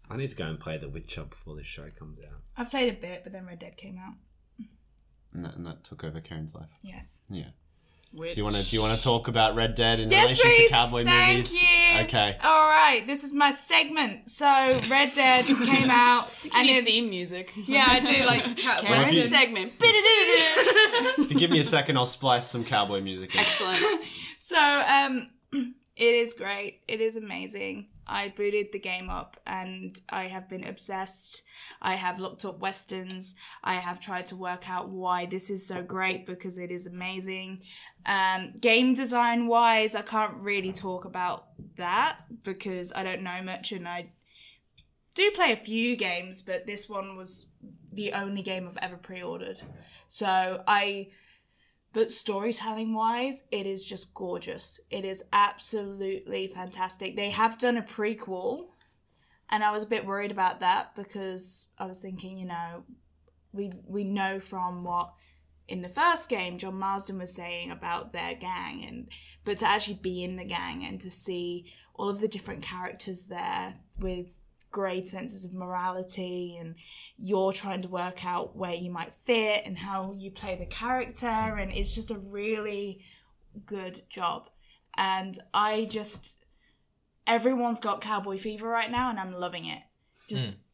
[SPEAKER 2] I need to go and play The Witcher before this show comes out.
[SPEAKER 3] I've played a bit, but then Red Dead came out.
[SPEAKER 1] And that took over Karen's life.
[SPEAKER 3] Yes.
[SPEAKER 1] Yeah.
[SPEAKER 5] Which...
[SPEAKER 1] Do you want to talk about Red Dead in
[SPEAKER 3] Yes,
[SPEAKER 1] relation
[SPEAKER 3] please.
[SPEAKER 1] to cowboy
[SPEAKER 3] Thank
[SPEAKER 1] movies?
[SPEAKER 3] you.
[SPEAKER 1] Okay.
[SPEAKER 3] All right, this is my segment. So Red Dead came out, and
[SPEAKER 5] Any
[SPEAKER 3] it,
[SPEAKER 5] theme music.
[SPEAKER 3] yeah, I do like
[SPEAKER 5] Karen's
[SPEAKER 1] if you-
[SPEAKER 5] segment.
[SPEAKER 1] If you give me a second, I'll splice some cowboy music in.
[SPEAKER 5] Excellent.
[SPEAKER 3] So it is great. It is amazing. I booted the game up and I have been obsessed. I have looked up westerns. I have tried to work out why this is so great, because it is amazing. Game design wise, I can't really talk about that because I don't know much, and I do play a few games, but this one was the only game I've ever pre-ordered. But storytelling wise, it is just gorgeous. It is absolutely fantastic. They have done a prequel, and I was a bit worried about that because I was thinking, we know from what in the first game John Marsden was saying about their gang, but to actually be in the gang and to see all of the different characters there with great senses of morality, and you're trying to work out where you might fit and how you play the character, and it's just a really good job. And everyone's got cowboy fever right now, and I'm loving it.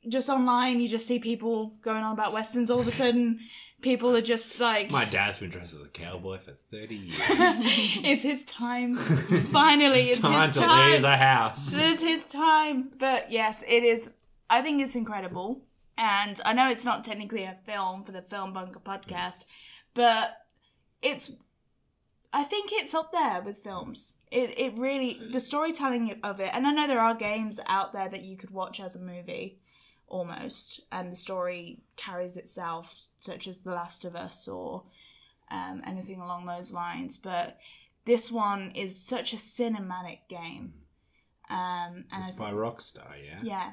[SPEAKER 3] Just online, you just see people going on about westerns all of a sudden. People are just like...
[SPEAKER 2] My dad's been dressed as a cowboy for 30 years.
[SPEAKER 3] It's his time. Finally, it's
[SPEAKER 2] Time
[SPEAKER 3] his
[SPEAKER 2] to
[SPEAKER 3] time.
[SPEAKER 2] leave the house.
[SPEAKER 3] It is his time. But yes, it is. I think it's incredible. And I know it's not technically a film for the FilmBunker podcast, but I think it's up there with films. It really, the storytelling of it, and I know there are games out there that you could watch as a movie, almost, and the story carries itself, such as The Last of Us or anything along those lines, but this one is such a cinematic game. And
[SPEAKER 2] It's by Rockstar, yeah?
[SPEAKER 3] yeah,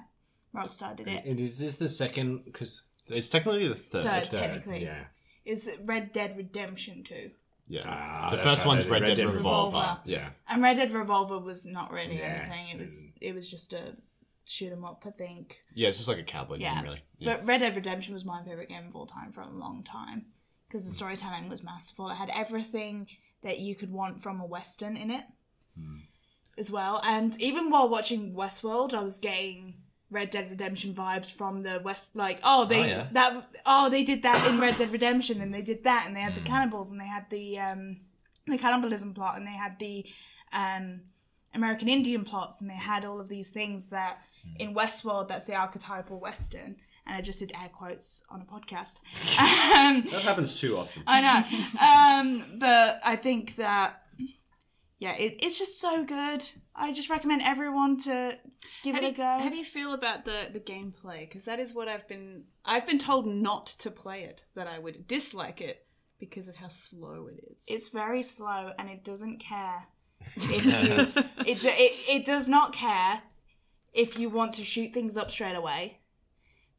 [SPEAKER 3] Rockstar did it.
[SPEAKER 2] And is this the second? Because
[SPEAKER 1] It's technically the third.
[SPEAKER 3] Technically.
[SPEAKER 2] yeah.
[SPEAKER 3] Is Red Dead Redemption 2.
[SPEAKER 1] Yeah.
[SPEAKER 2] Ah,
[SPEAKER 1] The
[SPEAKER 2] that's
[SPEAKER 1] first
[SPEAKER 2] right,
[SPEAKER 1] one's Red Dead Revolver.
[SPEAKER 3] Revolver.
[SPEAKER 1] Yeah.
[SPEAKER 3] And Red Dead Revolver was not really
[SPEAKER 2] Yeah.
[SPEAKER 3] anything. It was just a shoot 'em up, I think.
[SPEAKER 1] Yeah, it's just like a cowboy
[SPEAKER 3] Yeah.
[SPEAKER 1] game, really. Yeah.
[SPEAKER 3] But Red Dead Redemption was my favourite game of all time for a long time. Because the storytelling was masterful. It had everything that you could want from a Western in it. As well. And even while watching Westworld, I was getting Red Dead Redemption vibes from the West, like, they did that in Red Dead Redemption, and they did that, and they had the cannibals, and they had the cannibalism plot, and they had the American Indian plots, and they had all of these things that in Westworld, that's the archetypal Western. And I just did air quotes on a podcast.
[SPEAKER 1] That happens too often.
[SPEAKER 3] I know. But I think that, yeah, it's just so good. I just recommend everyone to give it a go.
[SPEAKER 5] How do you feel about the gameplay? Because that is what I've been told not to play it, that I would dislike it because of how slow it is.
[SPEAKER 3] It's very slow, and it doesn't care. It does not care if you want to shoot things up straight away,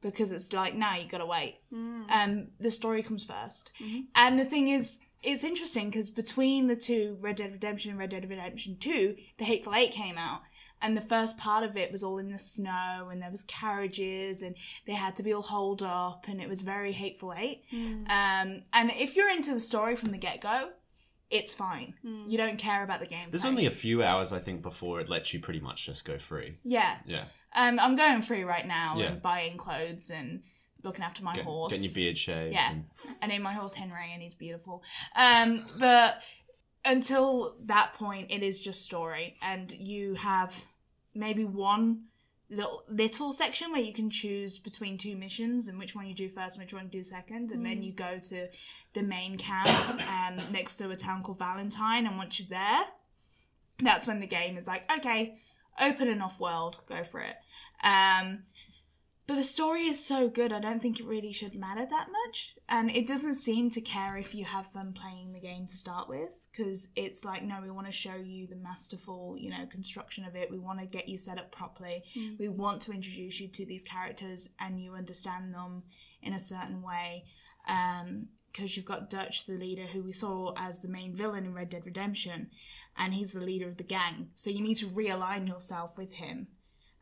[SPEAKER 3] because it's like, no, you gotta wait. The story comes first. And the thing is, it's interesting because between the two, Red Dead Redemption and Red Dead Redemption 2, The Hateful Eight came out. And the first part of it was all in the snow, and there was carriages, and they had to be all holed up, and it was very Hateful Eight. And if you're into the story from the get-go, it's fine. You don't care about the gameplay.
[SPEAKER 1] There's only a few hours, I think, before it lets you pretty much just go free.
[SPEAKER 3] Yeah.
[SPEAKER 1] Yeah.
[SPEAKER 3] I'm going free right now
[SPEAKER 1] Yeah.
[SPEAKER 3] and buying clothes and looking after my horse.
[SPEAKER 1] Getting your beard shaved.
[SPEAKER 3] Yeah. I named my horse Henry, and he's beautiful. But until that point, it is just story, and you have maybe one little section where you can choose between two missions and which one you do first and which one you do second, and then you go to the main camp next to a town called Valentine, and once you're there, that's when the game is like, okay, open and off world, go for it. But the story is so good, I don't think it really should matter that much. And it doesn't seem to care if you have fun playing the game to start with, because it's like, no, we want to show you the masterful, construction of it. We want to get you set up properly. We want to introduce you to these characters and you understand them in a certain way. Because you've got Dutch, the leader, who we saw as the main villain in Red Dead Redemption, and he's the leader of the gang. So you need to realign yourself with him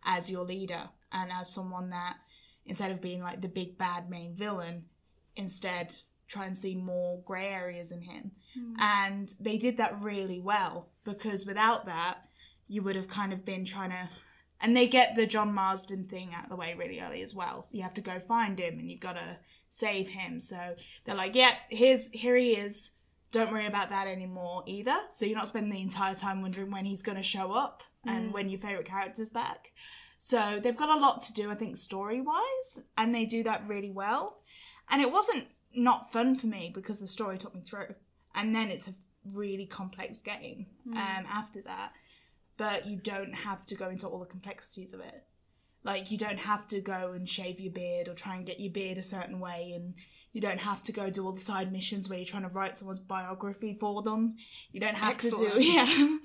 [SPEAKER 3] as your leader, and as someone that, instead of being like the big bad main villain, instead try and see more grey areas in him. And they did that really well, because without that, you would have kind of been trying to... And they get the John Marsden thing out of the way really early as well. So you have to go find him, and you've got to save him. So they're like, yeah, here he is. Don't worry about that anymore either. So you're not spending the entire time wondering when he's going to show up and when your favourite character's back. So they've got a lot to do, I think, story-wise, and they do that really well. And it wasn't not fun for me because the story took me through. And then it's a really complex game after that. But you don't have to go into all the complexities of it. Like, you don't have to go and shave your beard or try and get your beard a certain way, and you don't have to go do all the side missions where you're trying to write someone's biography for them. You don't have to do... Yeah.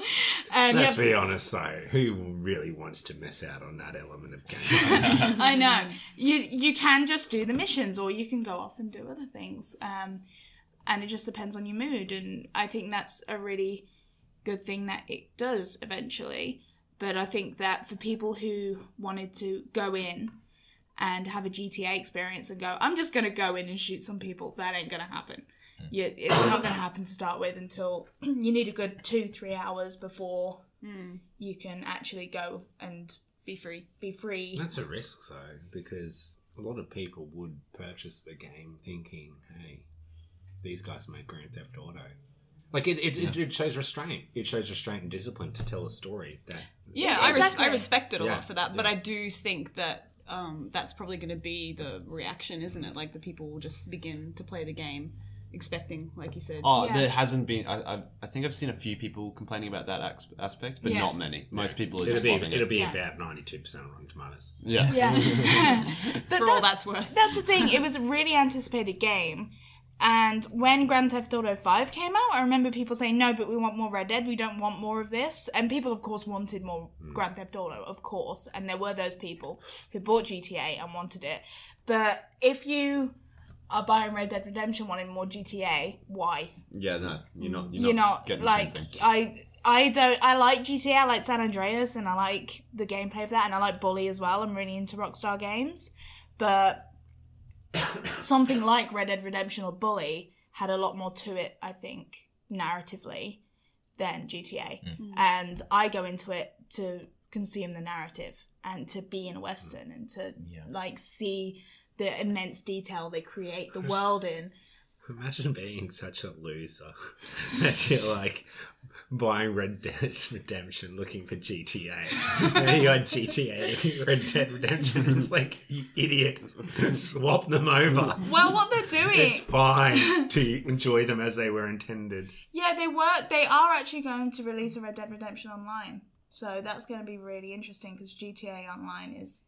[SPEAKER 2] Let's be honest, though. Who really wants to miss out on that element of gameplay?
[SPEAKER 3] I know. You can just do the missions, or you can go off and do other things. And it just depends on your mood, and I think that's a really good thing that it does eventually. But I think that for people who wanted to go in and have a GTA experience and go, I'm just going to go in and shoot some people, that ain't going to happen. It's not going to happen to start with until you need a good 2-3 hours before you can actually go and
[SPEAKER 5] be free.
[SPEAKER 2] That's a risk, though, because a lot of people would purchase the game thinking, hey, these guys make Grand Theft Auto. Like, it shows restraint. It shows restraint and discipline to tell a story.
[SPEAKER 3] Exactly.
[SPEAKER 5] I respect it a lot for that, but I do think that that's probably going to be the reaction, isn't it? Like, the people will just begin to play the game expecting, like you said.
[SPEAKER 1] There hasn't been... I think I've seen a few people complaining about that aspect, but not many. Most people are just loving it.
[SPEAKER 2] It'll be about 92% on Rotten Tomatoes.
[SPEAKER 1] Yeah.
[SPEAKER 3] But
[SPEAKER 5] all that's worth.
[SPEAKER 3] That's the thing. It was a really anticipated game. And when Grand Theft Auto 5 came out, I remember people saying, no, but we want more Red Dead, we don't want more of this. And people, of course, wanted more Grand Theft Auto, of course. And there were those people who bought GTA and wanted it. But if you are buying Red Dead Redemption wanting more GTA, why?
[SPEAKER 1] Yeah, no, you're not getting
[SPEAKER 3] like,
[SPEAKER 1] the same thing.
[SPEAKER 3] I like GTA, I like San Andreas, and I like the gameplay of that, and I like Bully as well. I'm really into Rockstar games. But something like Red Dead Redemption or Bully had a lot more to it, I think, narratively, than GTA. And I go into it to consume the narrative and to be in a Western and to see the immense detail they create the world in.
[SPEAKER 2] Imagine being such a loser that you're like buying Red Dead Redemption looking for GTA. And you got GTA looking for Red Dead Redemption. It's like, you idiot. Swap them over.
[SPEAKER 3] Well, what they're doing...
[SPEAKER 2] It's fine to enjoy them as they were intended.
[SPEAKER 3] Yeah, they are actually going to release a Red Dead Redemption Online. So that's going to be really interesting because GTA Online is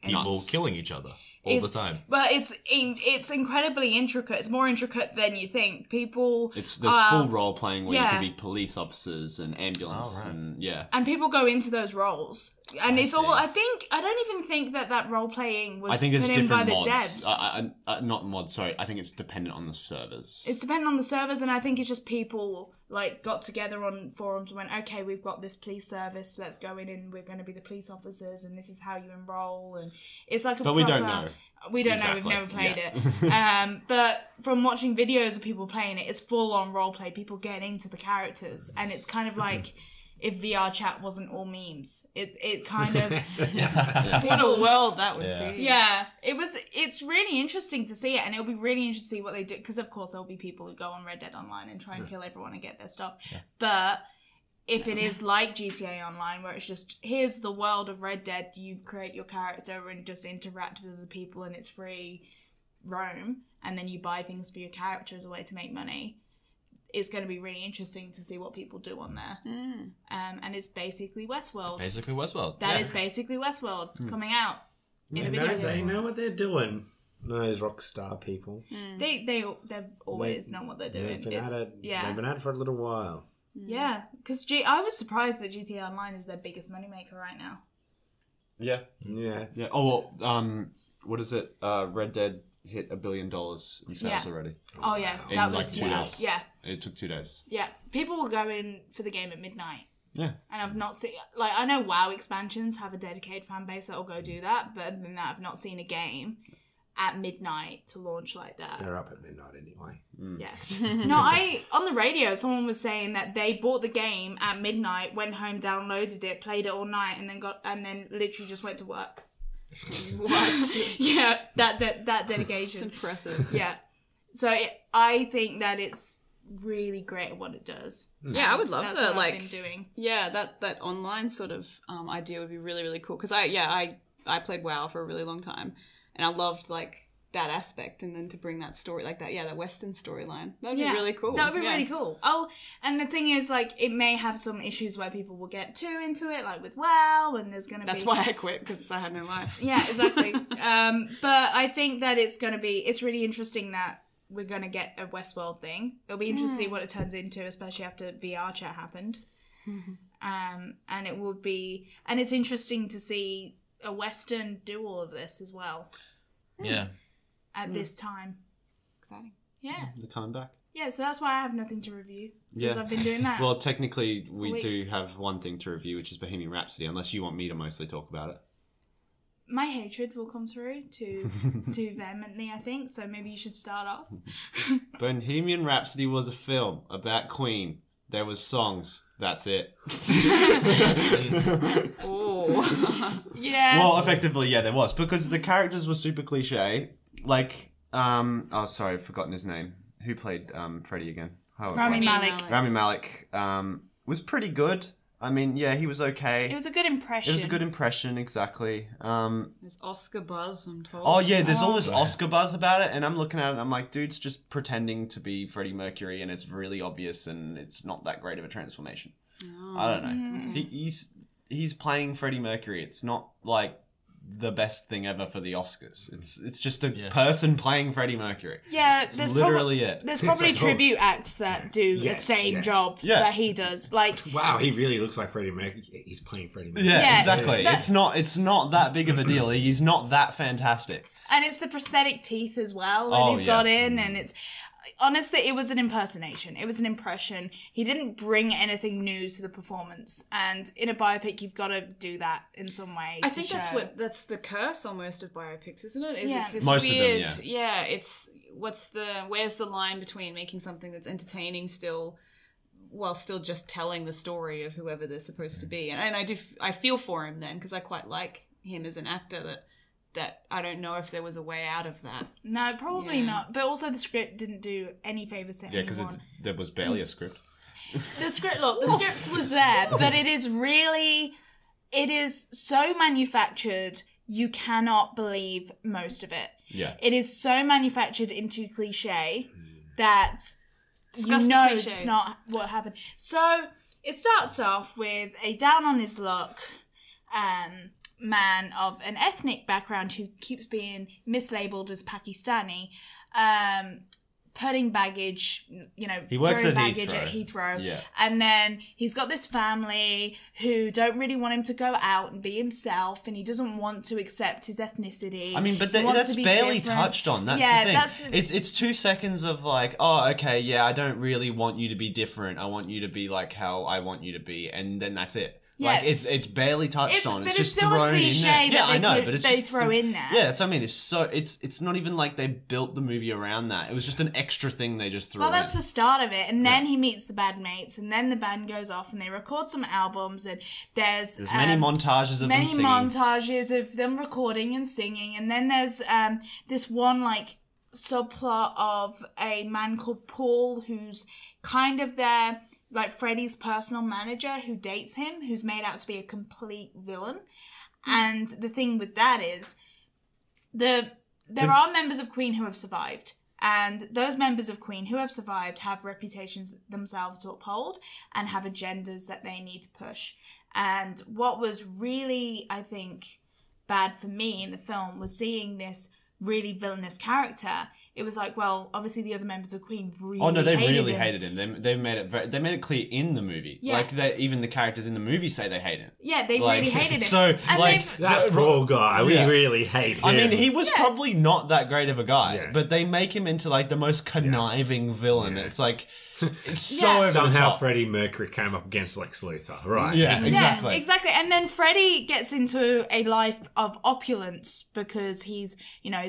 [SPEAKER 4] People killing each other all the time.
[SPEAKER 3] But it's incredibly intricate. It's more intricate than you think. People
[SPEAKER 1] There's full role playing where you can be police officers and ambulance and
[SPEAKER 3] and people go into those roles. And it's all I don't even think that role playing was
[SPEAKER 1] I think it's
[SPEAKER 3] put in by
[SPEAKER 1] different
[SPEAKER 3] the
[SPEAKER 1] mods.
[SPEAKER 3] devs.
[SPEAKER 1] Not mods, sorry. I think it's dependent on the servers.
[SPEAKER 3] It's dependent on the servers, and I think it's just people like got together on forums and went, okay, we've got this police service, let's go in and we're going to be the police officers, and this is how you enroll, and it's like a
[SPEAKER 1] But we don't know.
[SPEAKER 3] We don't know, we've never played it. But from watching videos of people playing it, it's full-on roleplay, people getting into the characters, and it's kind of like if VR chat wasn't all memes. It kind of...
[SPEAKER 5] What a world that would be.
[SPEAKER 3] Yeah, it's really interesting to see it, and it'll be really interesting to see what they do, because of course there'll be people who go on Red Dead Online and try and kill everyone and get their stuff. Yeah. But if it is like GTA Online, where it's just, here's the world of Red Dead, you create your character and just interact with other people and it's free roam, and then you buy things for your character as a way to make money, it's going to be really interesting to see what people do on there. And it's basically Westworld.
[SPEAKER 4] Basically Westworld.
[SPEAKER 3] That is basically Westworld coming out in a video game.
[SPEAKER 2] They know what they're doing. Those rock star people.
[SPEAKER 3] They've always known what they're doing.
[SPEAKER 2] They've been at it for a little while.
[SPEAKER 3] Yeah, because I was surprised that GTA Online is their biggest moneymaker right now.
[SPEAKER 1] Yeah. Oh, well, what is it? Red Dead hit $1 billion in sales already.
[SPEAKER 3] Oh, yeah.
[SPEAKER 1] In
[SPEAKER 3] That
[SPEAKER 1] like
[SPEAKER 3] was
[SPEAKER 1] 2 days.
[SPEAKER 3] Yeah.
[SPEAKER 1] It took 2 days.
[SPEAKER 3] Yeah. People were going for the game at midnight.
[SPEAKER 1] Yeah.
[SPEAKER 3] And I've not seen... Like, I know WoW expansions have a dedicated fan base that will go do that, but other than that, I've not seen a game at midnight to launch like that.
[SPEAKER 2] They're up at midnight anyway.
[SPEAKER 3] Yeah. No, on the radio, someone was saying that they bought the game at midnight, went home, downloaded it, played it all night, and then literally just went to work.
[SPEAKER 5] What?
[SPEAKER 3] Yeah, that dedication.
[SPEAKER 5] It's impressive.
[SPEAKER 3] Yeah. So I think that it's really great at what it does.
[SPEAKER 5] Yeah, I would love
[SPEAKER 3] That's
[SPEAKER 5] that.
[SPEAKER 3] what
[SPEAKER 5] Like,
[SPEAKER 3] I've been doing.
[SPEAKER 5] yeah, that online sort of idea would be really, really cool. Because I played WoW for a really long time, and I loved like that aspect, and then to bring that story like that Western storyline, that'd be really cool.
[SPEAKER 3] That would be really cool. Oh, and the thing is, like, it may have some issues where people will get too into it, like with WoW, and there's gonna
[SPEAKER 5] That's why I quit, because I had no life.
[SPEAKER 3] Yeah, exactly. But I think that it's really interesting that we're gonna get a Westworld thing. It'll be interesting to see what it turns into, especially after VR chat happened. And it would be, and it's interesting to see a Western do all of this as well.
[SPEAKER 4] Yeah.
[SPEAKER 3] At this time.
[SPEAKER 5] Exciting.
[SPEAKER 3] Yeah.
[SPEAKER 1] They're coming back.
[SPEAKER 3] Yeah, so that's why I have nothing to review. Because
[SPEAKER 1] Yeah.
[SPEAKER 3] I've been doing that.
[SPEAKER 1] Well, technically, we do have one thing to review, which is Bohemian Rhapsody, unless you want me to mostly talk about it.
[SPEAKER 3] My hatred will come through too vehemently, I think, so maybe you should start off.
[SPEAKER 1] Bohemian Rhapsody was a film about Queen. There was songs. That's it.
[SPEAKER 5] Oh.
[SPEAKER 3] Yes.
[SPEAKER 1] Well, effectively, yeah, there was. Because the characters were super cliche. Like, oh, sorry, I've forgotten his name. Who played Freddie again?
[SPEAKER 3] Rami Malek.
[SPEAKER 1] Rami Malek was pretty good. I mean, yeah, he was okay.
[SPEAKER 3] It was a good impression.
[SPEAKER 1] Exactly.
[SPEAKER 5] There's Oscar buzz, I'm told.
[SPEAKER 1] Oh, yeah, there's all this Oscar buzz about it, and I'm looking at it and I'm like, dude's just pretending to be Freddie Mercury, and it's really obvious, and it's not that great of a transformation. I don't know. He's playing Freddie Mercury. It's not, like, the best thing ever for the Oscars. It's just a person playing Freddie Mercury.
[SPEAKER 3] Yeah,
[SPEAKER 1] it's literally it.
[SPEAKER 3] There's probably tribute acts that do the same job that he does. Like,
[SPEAKER 2] wow, he really looks like Freddie Mercury. He's playing Freddie Mercury.
[SPEAKER 1] Yeah, exactly. It's not that big of a deal. He's not that fantastic.
[SPEAKER 3] And it's the prosthetic teeth as well that he's got in, and it's honestly, it was an impersonation. It was an impression. He didn't bring anything new to the performance. And in a biopic, you've got to do that in some way.
[SPEAKER 5] I think that's the curse almost of biopics, isn't it? It's this
[SPEAKER 1] most
[SPEAKER 5] weird,
[SPEAKER 1] of them,
[SPEAKER 5] it's where's the line between making something that's entertaining still, while still just telling the story of whoever they're supposed to be. And I feel for him then, because I quite like him as an actor, that I don't know if there was a way out of that.
[SPEAKER 3] No, probably not. But also the script didn't do any favours to anyone.
[SPEAKER 1] Yeah, because there was barely a script.
[SPEAKER 3] The script was there, but it is so manufactured, you cannot believe most of it.
[SPEAKER 1] Yeah.
[SPEAKER 3] It is so manufactured into cliche that
[SPEAKER 5] Discuss
[SPEAKER 3] you know
[SPEAKER 5] the cliches.
[SPEAKER 3] it's not what happened. So it starts off with a down on his luck man of an ethnic background who keeps being mislabeled as Pakistani, putting baggage,
[SPEAKER 1] He works
[SPEAKER 3] throwing
[SPEAKER 1] at
[SPEAKER 3] baggage
[SPEAKER 1] Heathrow.
[SPEAKER 3] at Heathrow.
[SPEAKER 1] Yeah.
[SPEAKER 3] And then he's got this family who don't really want him to go out and be himself, and he doesn't want to accept his ethnicity.
[SPEAKER 1] I mean, but
[SPEAKER 3] He wants
[SPEAKER 1] that's
[SPEAKER 3] to be
[SPEAKER 1] barely
[SPEAKER 3] different.
[SPEAKER 1] touched on. That's
[SPEAKER 3] Yeah,
[SPEAKER 1] the thing.
[SPEAKER 3] that's-
[SPEAKER 1] It's 2 seconds of like, oh, okay, yeah, I don't really want you to be different. I want you to be like how I want you to be, and then that's it.
[SPEAKER 3] Yeah.
[SPEAKER 1] Like it's barely touched on.
[SPEAKER 3] but
[SPEAKER 1] It's just
[SPEAKER 3] still a
[SPEAKER 1] thrown in
[SPEAKER 3] cliche
[SPEAKER 1] there.
[SPEAKER 3] that
[SPEAKER 1] Yeah,
[SPEAKER 3] they
[SPEAKER 1] I know,
[SPEAKER 3] could-
[SPEAKER 1] but it's
[SPEAKER 3] they
[SPEAKER 1] just
[SPEAKER 3] throw in there.
[SPEAKER 1] Yeah, that's what I mean. It's not even like they built the movie around that. It was just an extra thing they just threw
[SPEAKER 3] Well,
[SPEAKER 1] in.
[SPEAKER 3] that's the start of it, and then he meets the bandmates, and then the band goes off, and they record some albums, and there's
[SPEAKER 1] many montages of
[SPEAKER 3] many
[SPEAKER 1] them singing.
[SPEAKER 3] montages of them recording and singing, and then there's this one like subplot of a man called Paul who's kind of their like Freddie's personal manager who dates him, who's made out to be a complete villain. And the thing with that is there are members of Queen who have survived. And those members of Queen who have survived have reputations themselves to uphold and have agendas that they need to push. And what was really, I think, bad for me in the film was seeing this really villainous character. It was like, well, obviously the other members of Queen really
[SPEAKER 1] Oh no, they
[SPEAKER 3] hated
[SPEAKER 1] really
[SPEAKER 3] him.
[SPEAKER 1] hated him. They made it clear in the movie.
[SPEAKER 3] Yeah.
[SPEAKER 1] Like even the characters in the movie say they hate him.
[SPEAKER 3] Yeah, they
[SPEAKER 1] Like,
[SPEAKER 3] really hated him.
[SPEAKER 1] So
[SPEAKER 3] and
[SPEAKER 1] like
[SPEAKER 3] they've-
[SPEAKER 2] That poor guy, we
[SPEAKER 1] Yeah.
[SPEAKER 2] really hate him.
[SPEAKER 1] I mean, he was probably not that great of a guy,
[SPEAKER 2] Yeah.
[SPEAKER 1] but they make him into like the most conniving villain.
[SPEAKER 2] Yeah.
[SPEAKER 1] It's like it's so
[SPEAKER 3] Yeah.
[SPEAKER 1] over the
[SPEAKER 2] Somehow
[SPEAKER 1] top.
[SPEAKER 2] Freddie Mercury came up against Lex Luthor, right?
[SPEAKER 1] Yeah, exactly.
[SPEAKER 3] Yeah, exactly. And then Freddie gets into a life of opulence because he's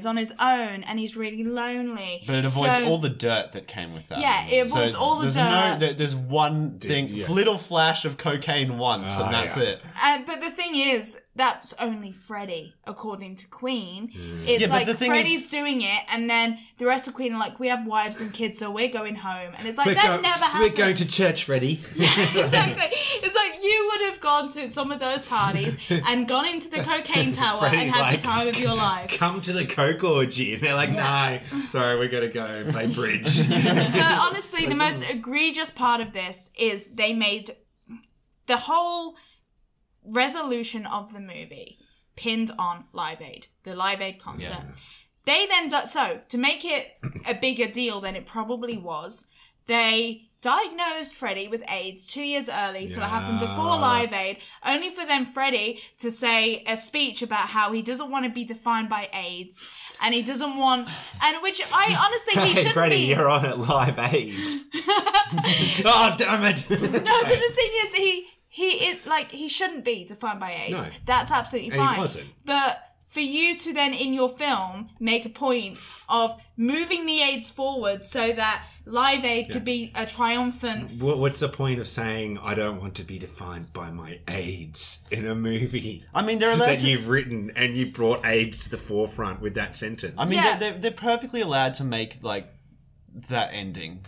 [SPEAKER 3] on his own and he's really lonely.
[SPEAKER 1] But it avoids
[SPEAKER 3] So-
[SPEAKER 1] all the dirt that came with that.
[SPEAKER 3] Yeah, it avoids all the
[SPEAKER 1] there's
[SPEAKER 3] dirt.
[SPEAKER 1] there's one thing,
[SPEAKER 2] yeah.
[SPEAKER 1] little flash of cocaine once, and that's
[SPEAKER 2] yeah.
[SPEAKER 1] it.
[SPEAKER 3] But the thing is, that's only Freddie, according to Queen. It's
[SPEAKER 1] Yeah, but
[SPEAKER 3] like
[SPEAKER 1] the thing
[SPEAKER 3] Freddie's
[SPEAKER 1] is-
[SPEAKER 3] doing it, and then the rest of Queen are like, we have wives and kids, so we're going home. And it's like, that never happened.
[SPEAKER 2] We're going to church, Freddie.
[SPEAKER 3] Exactly. It's like you would have gone to some of those parties and gone into the cocaine tower and
[SPEAKER 2] Freddie's
[SPEAKER 3] had
[SPEAKER 2] like,
[SPEAKER 3] the time of your life.
[SPEAKER 2] Come to the coke orgy. And they're like, no, sorry, we're going to go play bridge.
[SPEAKER 3] But honestly, the most egregious part of this is they made the whole resolution of the movie pinned on Live Aid, the Live Aid concert.
[SPEAKER 1] Yeah.
[SPEAKER 3] They then, so to make it a bigger deal than it probably was, they diagnosed Freddie with AIDS 2 years early, so it happened before Live Aid, only for then Freddie to say a speech about how he doesn't want to be defined by AIDS, and he doesn't want, and which I honestly, he
[SPEAKER 2] Hey,
[SPEAKER 3] shouldn't
[SPEAKER 2] Freddie,
[SPEAKER 3] be.
[SPEAKER 2] you're on at Live Aid. Oh, damn it.
[SPEAKER 3] No, but the thing is, he shouldn't be defined by AIDS.
[SPEAKER 2] No.
[SPEAKER 3] That's absolutely
[SPEAKER 2] And he
[SPEAKER 3] fine.
[SPEAKER 2] wasn't.
[SPEAKER 3] But for you to then, in your film, make a point of moving the AIDS forward so that Live Aid could be a triumphant...
[SPEAKER 2] What's the point of saying, I don't want to be defined by my AIDS in a movie?
[SPEAKER 1] I mean, they're allowed
[SPEAKER 2] that
[SPEAKER 1] to.
[SPEAKER 2] you've written, and you brought AIDS to the forefront with that sentence.
[SPEAKER 1] I mean,
[SPEAKER 3] Yeah.
[SPEAKER 1] they're perfectly allowed to make like that ending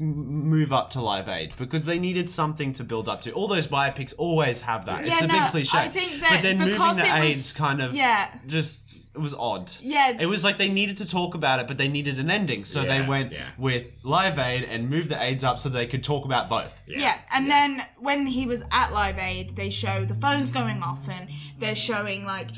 [SPEAKER 1] move up to Live Aid because they needed something to build up to. All those biopics always have that.
[SPEAKER 3] Yeah,
[SPEAKER 1] It's a
[SPEAKER 3] no,
[SPEAKER 1] big cliche.
[SPEAKER 3] I think that
[SPEAKER 1] but then moving
[SPEAKER 3] because
[SPEAKER 1] the
[SPEAKER 3] it was-
[SPEAKER 1] AIDS kind of just it was odd.
[SPEAKER 3] Yeah.
[SPEAKER 1] It was like they needed to talk about it, but they needed an ending. So they
[SPEAKER 2] Yeah,
[SPEAKER 1] went
[SPEAKER 2] yeah.
[SPEAKER 1] with Live Aid and moved the AIDS up so they could talk about both.
[SPEAKER 3] Yeah, and then when he was at Live Aid, they show the phones going off and they're showing like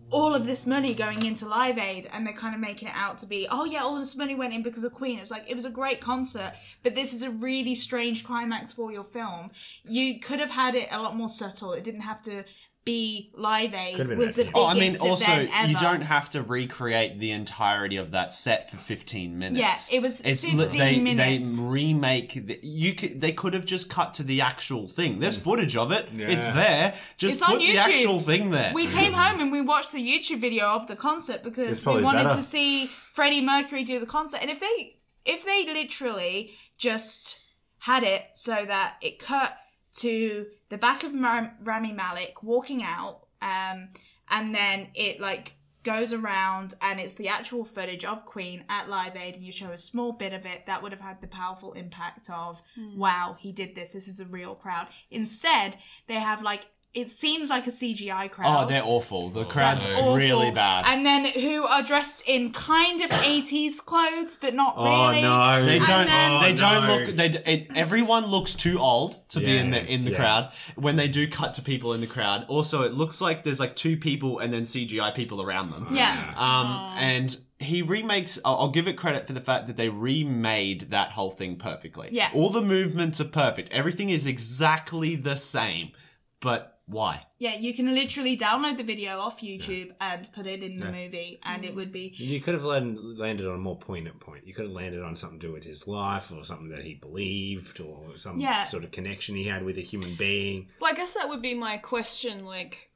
[SPEAKER 3] all of this money going into Live Aid, and they're kind of making it out to be, oh yeah, all this money went in because of Queen. It was like, it was a great concert, but this is a really strange climax for your film. You could have had it a lot more subtle. It didn't have to be Live Aid.
[SPEAKER 2] Could have been
[SPEAKER 3] Was the
[SPEAKER 2] better.
[SPEAKER 3] biggest
[SPEAKER 1] Oh, I mean, also,
[SPEAKER 3] event ever.
[SPEAKER 1] you don't have to recreate the entirety of that set for 15 minutes.
[SPEAKER 3] Yeah, it was 15
[SPEAKER 1] they,
[SPEAKER 3] minutes.
[SPEAKER 1] They remake. They could have just cut to the actual thing. There's footage of it.
[SPEAKER 2] Yeah.
[SPEAKER 1] It's there. Just
[SPEAKER 3] It's on
[SPEAKER 1] put the
[SPEAKER 3] YouTube.
[SPEAKER 1] actual thing there.
[SPEAKER 3] We came home and we watched the YouTube video of the concert because
[SPEAKER 2] It's
[SPEAKER 3] we
[SPEAKER 2] probably
[SPEAKER 3] wanted
[SPEAKER 2] better.
[SPEAKER 3] to see Freddie Mercury do the concert. And if they literally just had it so that it cut to the back of Rami Malek walking out, and then it like goes around and it's the actual footage of Queen at Live Aid, and you show a small bit of it, that would have had the powerful impact of, wow, he did this is a real crowd. Instead, they have like it seems like a CGI crowd.
[SPEAKER 1] Oh, they're awful. The crowd's
[SPEAKER 3] That's awful.
[SPEAKER 1] really bad.
[SPEAKER 3] And then who are dressed in kind of 80s clothes, but not
[SPEAKER 2] Oh
[SPEAKER 3] really.
[SPEAKER 2] no!
[SPEAKER 1] They don't.
[SPEAKER 3] then-
[SPEAKER 1] They don't
[SPEAKER 2] no.
[SPEAKER 1] look. Everyone looks too old to be in the
[SPEAKER 2] Yes,
[SPEAKER 1] crowd. When they do cut to people in the crowd, also it looks like there's like 2 people and then CGI people around them.
[SPEAKER 3] Yeah.
[SPEAKER 1] And he remakes. I'll give it credit for the fact that they remade that whole thing perfectly.
[SPEAKER 3] Yeah.
[SPEAKER 1] All the movements are perfect. Everything is exactly the same. But why?
[SPEAKER 3] Yeah, you can literally download the video off YouTube and put it in the movie, and it would be...
[SPEAKER 2] You could have landed on a more poignant point. You could have landed on something to do with his life, or something that he believed, or some sort of connection he had with a human being.
[SPEAKER 5] Well, I guess that would be my question, like,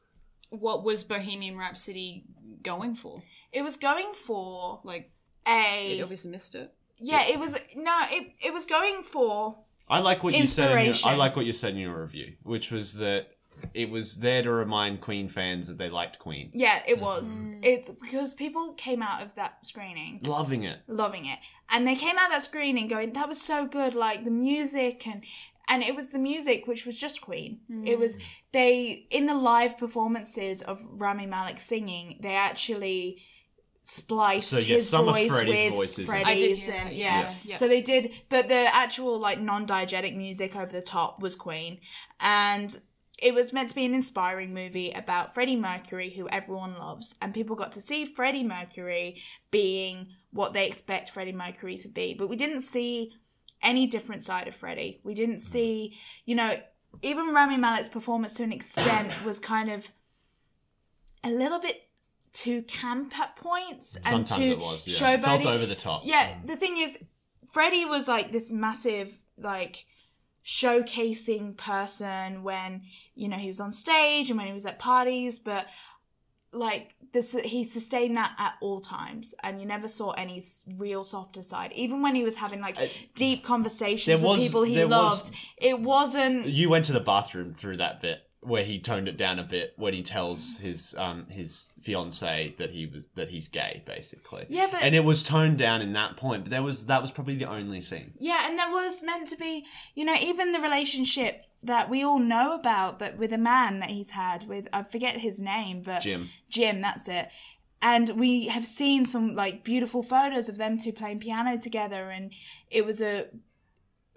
[SPEAKER 5] what was Bohemian Rhapsody going for?
[SPEAKER 3] It was going for...
[SPEAKER 5] Like,
[SPEAKER 3] a...
[SPEAKER 5] it obviously missed it.
[SPEAKER 3] Yeah, it was... No, it was going for...
[SPEAKER 1] I like what you said.
[SPEAKER 3] Inspiration.
[SPEAKER 1] I like what you said in your review, which was that it was there to remind Queen fans that they liked Queen.
[SPEAKER 3] Yeah, it was. It's because people came out of that screening
[SPEAKER 1] Loving it.
[SPEAKER 3] and they came out of that screening going, that was so good, like the music, and it was the music which was just Queen. It was, they, in the live performances of Rami Malek singing, they actually spliced
[SPEAKER 1] So, yeah,
[SPEAKER 3] his
[SPEAKER 1] some of
[SPEAKER 3] voice
[SPEAKER 1] Freddie's
[SPEAKER 3] with
[SPEAKER 1] voices in it.
[SPEAKER 5] I did
[SPEAKER 3] Freddie's,
[SPEAKER 5] hear that,
[SPEAKER 3] and
[SPEAKER 5] yeah.
[SPEAKER 3] so they did, but the actual like non-diegetic music over the top was Queen. And it was meant to be an inspiring movie about Freddie Mercury, who everyone loves, and people got to see Freddie Mercury being what they expect Freddie Mercury to be. But we didn't see any different side of Freddie. We didn't see, you know, even Rami Malek's performance to an extent was kind of a little bit too camp at points. And
[SPEAKER 1] Sometimes
[SPEAKER 3] too
[SPEAKER 1] it was, yeah.
[SPEAKER 3] showboaty.
[SPEAKER 1] It felt over the top.
[SPEAKER 3] Yeah, the thing is, Freddie was like this massive, like, showcasing person when, you know, he was on stage and when he was at parties, but like this, he sustained that at all times, and you never saw any real softer side. Even when he was having like deep conversations with people he loved, it wasn't.
[SPEAKER 1] You went to the bathroom through that bit where he toned it down a bit when he tells his fiancée that he's gay, basically.
[SPEAKER 3] Yeah, but
[SPEAKER 1] and it was toned down in that point, but that was probably the only scene.
[SPEAKER 3] yeah, and that was meant to be, you know, even the relationship that we all know about, that with a man that he's had with, I forget his name, but Jim, that's it. And we have seen some like beautiful photos of them two playing piano together, and it was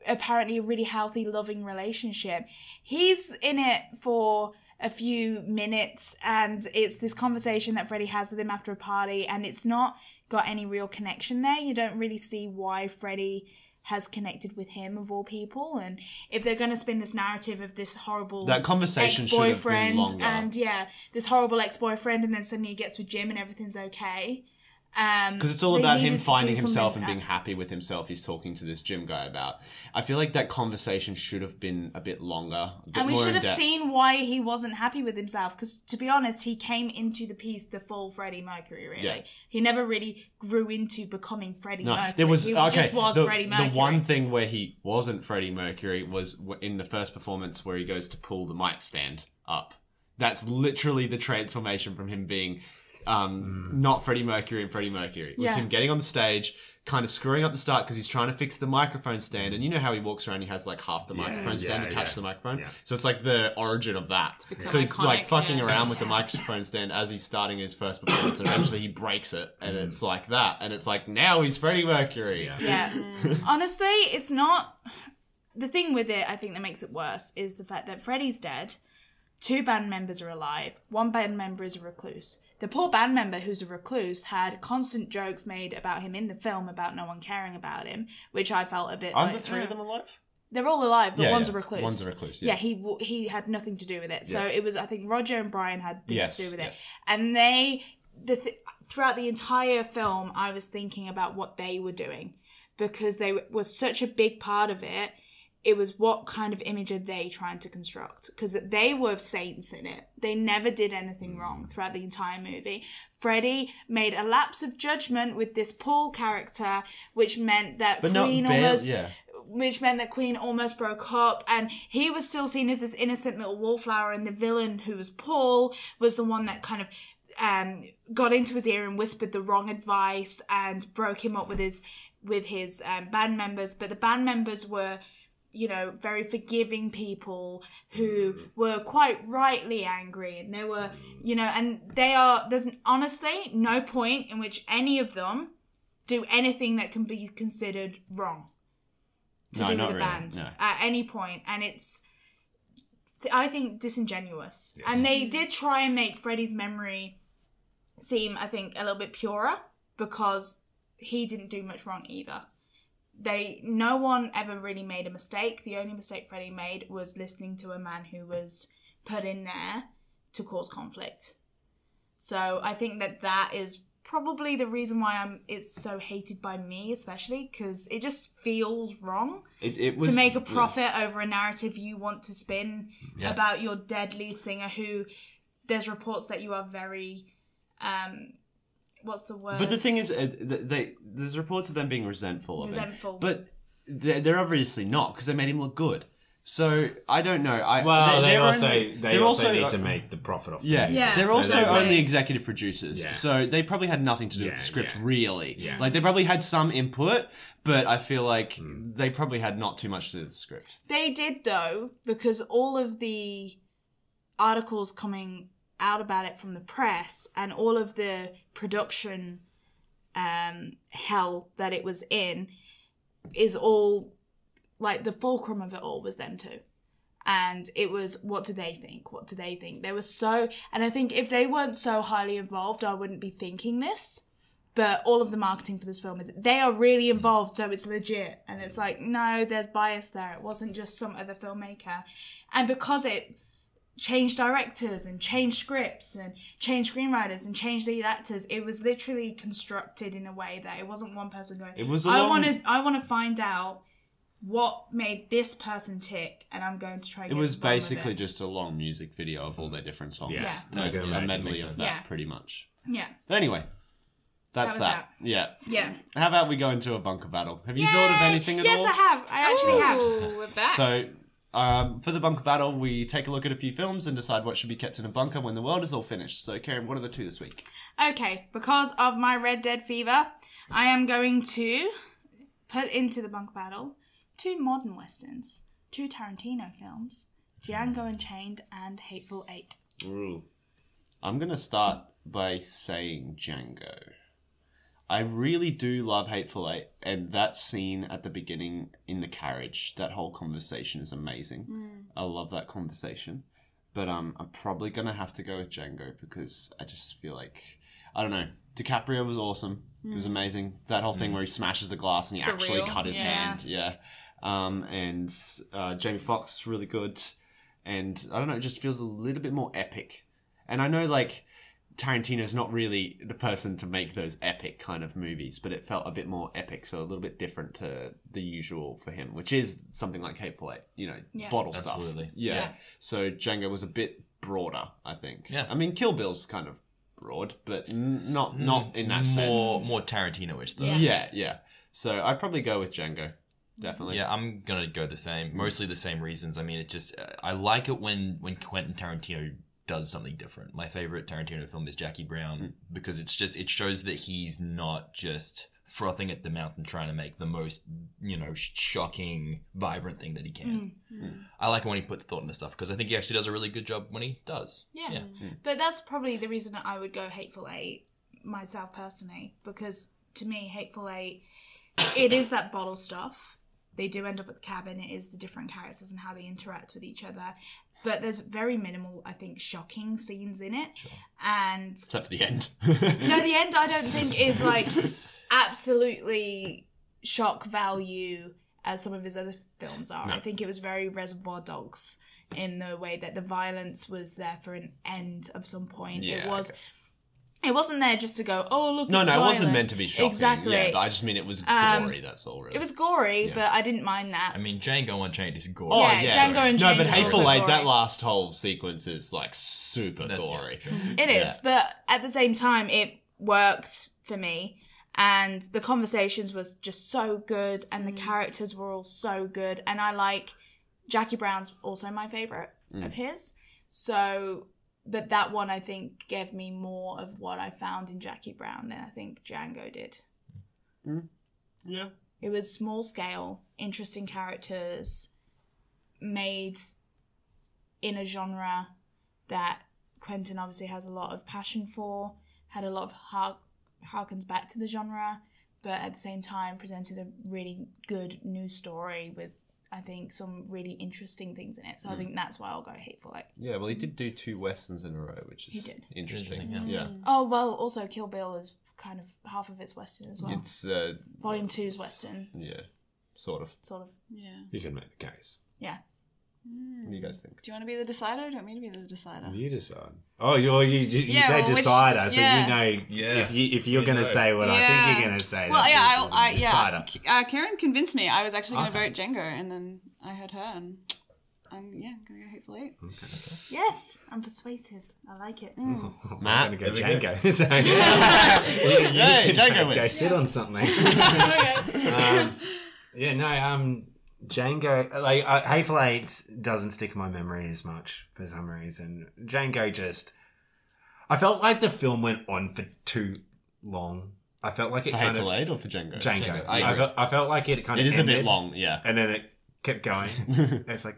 [SPEAKER 3] apparently a really healthy, loving relationship. He's in it for a few minutes, and it's this conversation that Freddie has with him after a party, and it's not got any real connection there. You don't really see why Freddie has connected with him, of all people. And if they're going to spin this narrative of this horrible
[SPEAKER 1] that conversation should have been
[SPEAKER 3] ex-boyfriend,
[SPEAKER 1] longer.
[SPEAKER 3] and this horrible ex-boyfriend, and then suddenly he gets with Jim and everything's okay.
[SPEAKER 1] Because it's all
[SPEAKER 3] they
[SPEAKER 1] about him
[SPEAKER 3] needed to
[SPEAKER 1] finding
[SPEAKER 3] do
[SPEAKER 1] himself
[SPEAKER 3] something-
[SPEAKER 1] and being happy with himself. He's talking to this gym guy about. I feel like that conversation should have been a bit longer, a bit
[SPEAKER 3] and we
[SPEAKER 1] more
[SPEAKER 3] should have
[SPEAKER 1] in-depth.
[SPEAKER 3] seen why he wasn't happy with himself. Because to be honest, he came into the piece the full Freddie Mercury. Really,
[SPEAKER 1] Yeah.
[SPEAKER 3] he never really grew into becoming Freddie
[SPEAKER 1] No,
[SPEAKER 3] Mercury.
[SPEAKER 1] there was
[SPEAKER 3] he
[SPEAKER 1] okay.
[SPEAKER 3] just was Freddie Mercury.
[SPEAKER 1] The one thing where he wasn't Freddie Mercury was in the first performance where he goes to pull the mic stand up. That's literally the transformation from him being not Freddie Mercury and Freddie Mercury. It was
[SPEAKER 3] Yeah.
[SPEAKER 1] him getting on the stage, kind of screwing up the start because he's trying to fix the microphone stand. And you know how he walks around, he has like half the microphone stand to touch the microphone.
[SPEAKER 2] Yeah.
[SPEAKER 1] So it's like the origin of that.
[SPEAKER 5] become
[SPEAKER 1] So he's like
[SPEAKER 5] iconic,
[SPEAKER 1] fucking
[SPEAKER 5] yeah.
[SPEAKER 1] around with the microphone stand as he's starting his first performance, and eventually he breaks it, and it's like that. And it's like, now he's Freddie Mercury.
[SPEAKER 3] Yeah. Honestly, it's not... The thing with it, I think, that makes it worse is the fact that Freddie's dead. 2 band members are alive. 1 band member is a recluse. The poor band member who's a recluse had constant jokes made about him in the film about no one caring about him, which I felt a bit
[SPEAKER 1] Aren't
[SPEAKER 3] like...
[SPEAKER 1] the 3 of them alive?
[SPEAKER 3] They're all alive, but
[SPEAKER 1] Yeah,
[SPEAKER 3] one's
[SPEAKER 1] yeah.
[SPEAKER 3] a recluse.
[SPEAKER 1] One's a recluse,
[SPEAKER 3] Yeah,
[SPEAKER 1] yeah.
[SPEAKER 3] he had nothing to do with it. So
[SPEAKER 1] Yeah.
[SPEAKER 3] it was, I think, Roger and Brian had things to do with
[SPEAKER 1] yes.
[SPEAKER 3] it. And throughout the entire film, I was thinking about what they were doing, because they was such a big part of it. It was what kind of image are they trying to construct? Because they were saints in it. They never did anything wrong throughout the entire movie. Freddie made a lapse of judgment with this Paul character, which meant that which meant that Queen almost broke up, and he was still seen as this innocent little wallflower, and the villain, who was Paul, was the one that kind of got into his ear and whispered the wrong advice and broke him up with his band members. But the band members were you know, very forgiving people who were quite rightly angry, and they were, you know, and there's honestly no point in which any of them do anything that can be considered wrong to do with the band at any point. And it's, I think, disingenuous. Yeah. And they did try and make Freddie's memory seem, I think, a little bit purer, because he didn't do much wrong either. No one ever really made a mistake. The only mistake Freddie made was listening to a man who was put in there to cause conflict. So I think that is probably the reason why it's so hated by me, especially, because it just feels wrong to make a profit over a narrative you want to spin about your dead lead singer, who there's reports that you are very what's the word?
[SPEAKER 1] But the thing is, there's reports of them being resentful of him. But they're obviously not, because they made him look good. So I don't know.
[SPEAKER 2] They also need to make the profit off.
[SPEAKER 1] They're also only executive producers, so they probably had nothing to do with the script, really. Yeah. Like, they probably had some input, but I feel like they probably had not too much to do with the script.
[SPEAKER 3] They did, though, because all of the articles coming out about it from the press and all of the production hell that it was in is all, like, the fulcrum of it all was them too. And it was, what do they think? What do they think? They were so, and I think if they weren't so highly involved, I wouldn't be thinking this. But all of the marketing for this film, they are really involved, so it's legit. And it's like, no, there's bias there. It wasn't just some other filmmaker. And because it changed directors and changed scripts and changed screenwriters and changed lead actors, it was literally constructed in a way that it wasn't one person going, I want to find out what made this person tick, and I'm going to try.
[SPEAKER 1] It was basically just a long music video of all their different songs. A medley of that, pretty much. Yeah. But anyway, that's that. Yeah. How about we go into a bunker battle? Have you thought of anything at all?
[SPEAKER 3] Yes, I have. I actually have.
[SPEAKER 5] We're back.
[SPEAKER 1] So, for the bunker battle, we take a look at a few films and decide what should be kept in a bunker when the world is all finished. So, Karen, what are the two this week?
[SPEAKER 3] Okay, because of my Red Dead fever, I am going to put into the bunker battle 2 modern westerns, 2 Tarantino films, Django Unchained and Hateful Eight.
[SPEAKER 1] Ooh. I'm going to start by saying Django. I really do love Hateful Eight, and that scene at the beginning in the carriage, that whole conversation is amazing. I love that conversation. But I'm probably going to have to go with Django, because I just feel like, I don't know, DiCaprio was awesome. It was amazing. That whole thing where he smashes the glass and he actually cut his hand. Yeah. And Jamie Foxx is really good. And I don't know, it just feels a little bit more epic. And I know, like, Tarantino's not really the person to make those epic kind of movies, but it felt a bit more epic, so a little bit different to the usual for him, which is something like Hateful Eight, you know, bottle stuff. Yeah. So Django was a bit broader, I think. Yeah. I mean, Kill Bill's kind of broad, but not in that sense.
[SPEAKER 4] More Tarantino-ish, though.
[SPEAKER 1] Yeah. So I'd probably go with Django. Definitely.
[SPEAKER 4] Yeah, I'm gonna go the same. Mostly the same reasons. I mean, it just I like it when Quentin Tarantino does something different. My favorite Tarantino film is Jackie Brown, because it shows that he's not just frothing at the mouth and trying to make the most, you know, shocking, vibrant thing that he can. I like it when he puts thought into stuff, because I think he actually does a really good job when he does. Yeah.
[SPEAKER 3] But that's probably the reason that I would go Hateful Eight myself personally, because to me, Hateful Eight, it is that bottle stuff. They do end up at the cabin. It is the different characters and how they interact with each other. But there's very minimal, I think, shocking scenes in it.
[SPEAKER 1] Sure.
[SPEAKER 3] And
[SPEAKER 1] except for the end.
[SPEAKER 3] No, the end I don't think is, like, absolutely shock value as some of his other films are. No. I think it was very Reservoir Dogs in the way that the violence was there for an end of some point.
[SPEAKER 1] Yeah,
[SPEAKER 3] It wasn't there just to go, oh, look,
[SPEAKER 1] No,
[SPEAKER 3] it's
[SPEAKER 1] it
[SPEAKER 3] violent.
[SPEAKER 1] wasn't meant to be shocking.
[SPEAKER 3] Exactly.
[SPEAKER 1] Yeah, but I just mean it was gory, that's all, really.
[SPEAKER 3] It was gory, but I didn't mind that.
[SPEAKER 4] I mean, Django Unchained is gory.
[SPEAKER 1] Oh,
[SPEAKER 3] yeah. Django Unchained
[SPEAKER 1] No, but
[SPEAKER 3] is
[SPEAKER 1] Hateful
[SPEAKER 3] also
[SPEAKER 1] Eight,
[SPEAKER 3] gory.
[SPEAKER 1] that last whole sequence is, like, super gory.
[SPEAKER 3] It is, but at the same time, it worked for me. And the conversations was just so good, and the characters were all so good. And I like... Jackie Brown's also my favourite of his. So... But that one, I think, gave me more of what I found in Jackie Brown than I think Django did.
[SPEAKER 1] Yeah.
[SPEAKER 3] It was small scale, interesting characters, made in a genre that Quentin obviously has a lot of passion for, had a lot of harkens back to the genre, but at the same time presented a really good new story with, I think, some really interesting things in it. So I think that's why I'll go Hateful Eight.
[SPEAKER 1] Yeah, well, he did do 2 westerns in a row, which is interesting. Yeah.
[SPEAKER 3] Oh, well, also Kill Bill is kind of half of it's Western as well.
[SPEAKER 1] It's,
[SPEAKER 3] Volume 2 is Western.
[SPEAKER 1] yeah, sort of.
[SPEAKER 5] Yeah.
[SPEAKER 2] You can make the case.
[SPEAKER 3] Yeah.
[SPEAKER 1] What do you guys think?
[SPEAKER 5] Do you want to be the decider? Or do you want me to be the decider?
[SPEAKER 2] You decide. Oh, you
[SPEAKER 5] Yeah,
[SPEAKER 2] say
[SPEAKER 5] well, which-
[SPEAKER 2] decider, so
[SPEAKER 5] yeah.
[SPEAKER 2] you know if you're going to say what I
[SPEAKER 5] Yeah.
[SPEAKER 2] think you're going to say.
[SPEAKER 5] Well,
[SPEAKER 2] that's
[SPEAKER 5] yeah,
[SPEAKER 2] decider.
[SPEAKER 5] Karen convinced me. I was actually going to vote Django, and then I heard her, and I'm going to go Hateful Eight.
[SPEAKER 3] Yes, I'm persuasive. I like it.
[SPEAKER 1] Matt?
[SPEAKER 2] I'm going to go
[SPEAKER 1] There we go.
[SPEAKER 2] Django. So,
[SPEAKER 1] Yay, Django
[SPEAKER 2] go
[SPEAKER 1] wins.
[SPEAKER 2] sit on something. Django, like Hateful Eight doesn't stick in my memory as much for some reason. Django just, I felt like the film went on for too long. I felt like it
[SPEAKER 1] For
[SPEAKER 2] kind
[SPEAKER 1] Hateful
[SPEAKER 2] of
[SPEAKER 1] Eight or for Django?
[SPEAKER 2] Django.
[SPEAKER 4] I agree.
[SPEAKER 2] I felt like it kind of
[SPEAKER 1] It is a bit
[SPEAKER 2] ended,
[SPEAKER 1] long, yeah.
[SPEAKER 2] and then it kept going. It's like,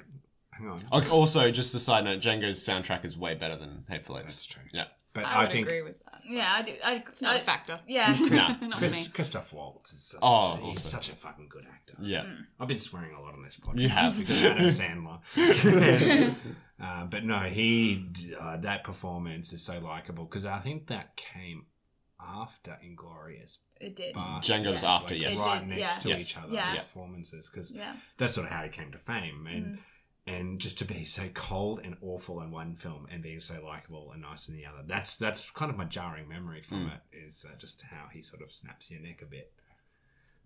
[SPEAKER 2] hang on,
[SPEAKER 1] Okay, also, just a side note, Django's soundtrack is way better than Hateful Eight's.
[SPEAKER 2] That's true.
[SPEAKER 1] Yeah.
[SPEAKER 2] But
[SPEAKER 5] I would
[SPEAKER 2] think
[SPEAKER 5] agree with that.
[SPEAKER 3] Yeah, I do.
[SPEAKER 5] It's not a factor.
[SPEAKER 3] Yeah.
[SPEAKER 1] Yeah.
[SPEAKER 5] Not for me.
[SPEAKER 2] Christoph Waltz is such,
[SPEAKER 1] Oh,
[SPEAKER 2] he's
[SPEAKER 1] also.
[SPEAKER 2] such a fucking good actor.
[SPEAKER 1] Yeah.
[SPEAKER 2] I've been swearing a lot on this podcast.
[SPEAKER 1] You have.
[SPEAKER 2] Because of Adam Sandler. But no, that performance is so likable because I think that came after Inglourious
[SPEAKER 3] It did.
[SPEAKER 1] Django's
[SPEAKER 3] Yes.
[SPEAKER 1] after,
[SPEAKER 2] like,
[SPEAKER 1] yes.
[SPEAKER 2] right
[SPEAKER 3] It did,
[SPEAKER 2] next
[SPEAKER 3] yeah.
[SPEAKER 2] to
[SPEAKER 1] Yes.
[SPEAKER 2] each other,
[SPEAKER 3] Yeah.
[SPEAKER 2] the performances, because
[SPEAKER 3] Yeah.
[SPEAKER 2] that's sort of how he came to fame. And just to be so cold and awful in one film and being so likable and nice in the other, that's kind of my jarring memory from it, is just how he sort of snaps your neck a bit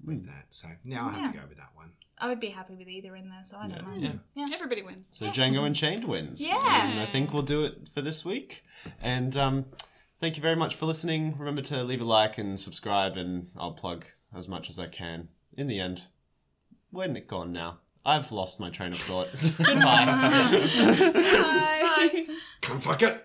[SPEAKER 2] with that. So now I have to go with that one.
[SPEAKER 3] I would be happy with either in there, so I don't mind.
[SPEAKER 1] Yeah.
[SPEAKER 3] Yeah.
[SPEAKER 5] Everybody wins.
[SPEAKER 1] So Django Unchained wins.
[SPEAKER 3] Yeah.
[SPEAKER 1] And I think we'll do it for this week. And thank you very much for listening. Remember to leave a like and subscribe, and I'll plug as much as I can. In the end, we're gone now. I've lost my train of thought. Goodbye.
[SPEAKER 3] Bye.
[SPEAKER 2] Come fuck it!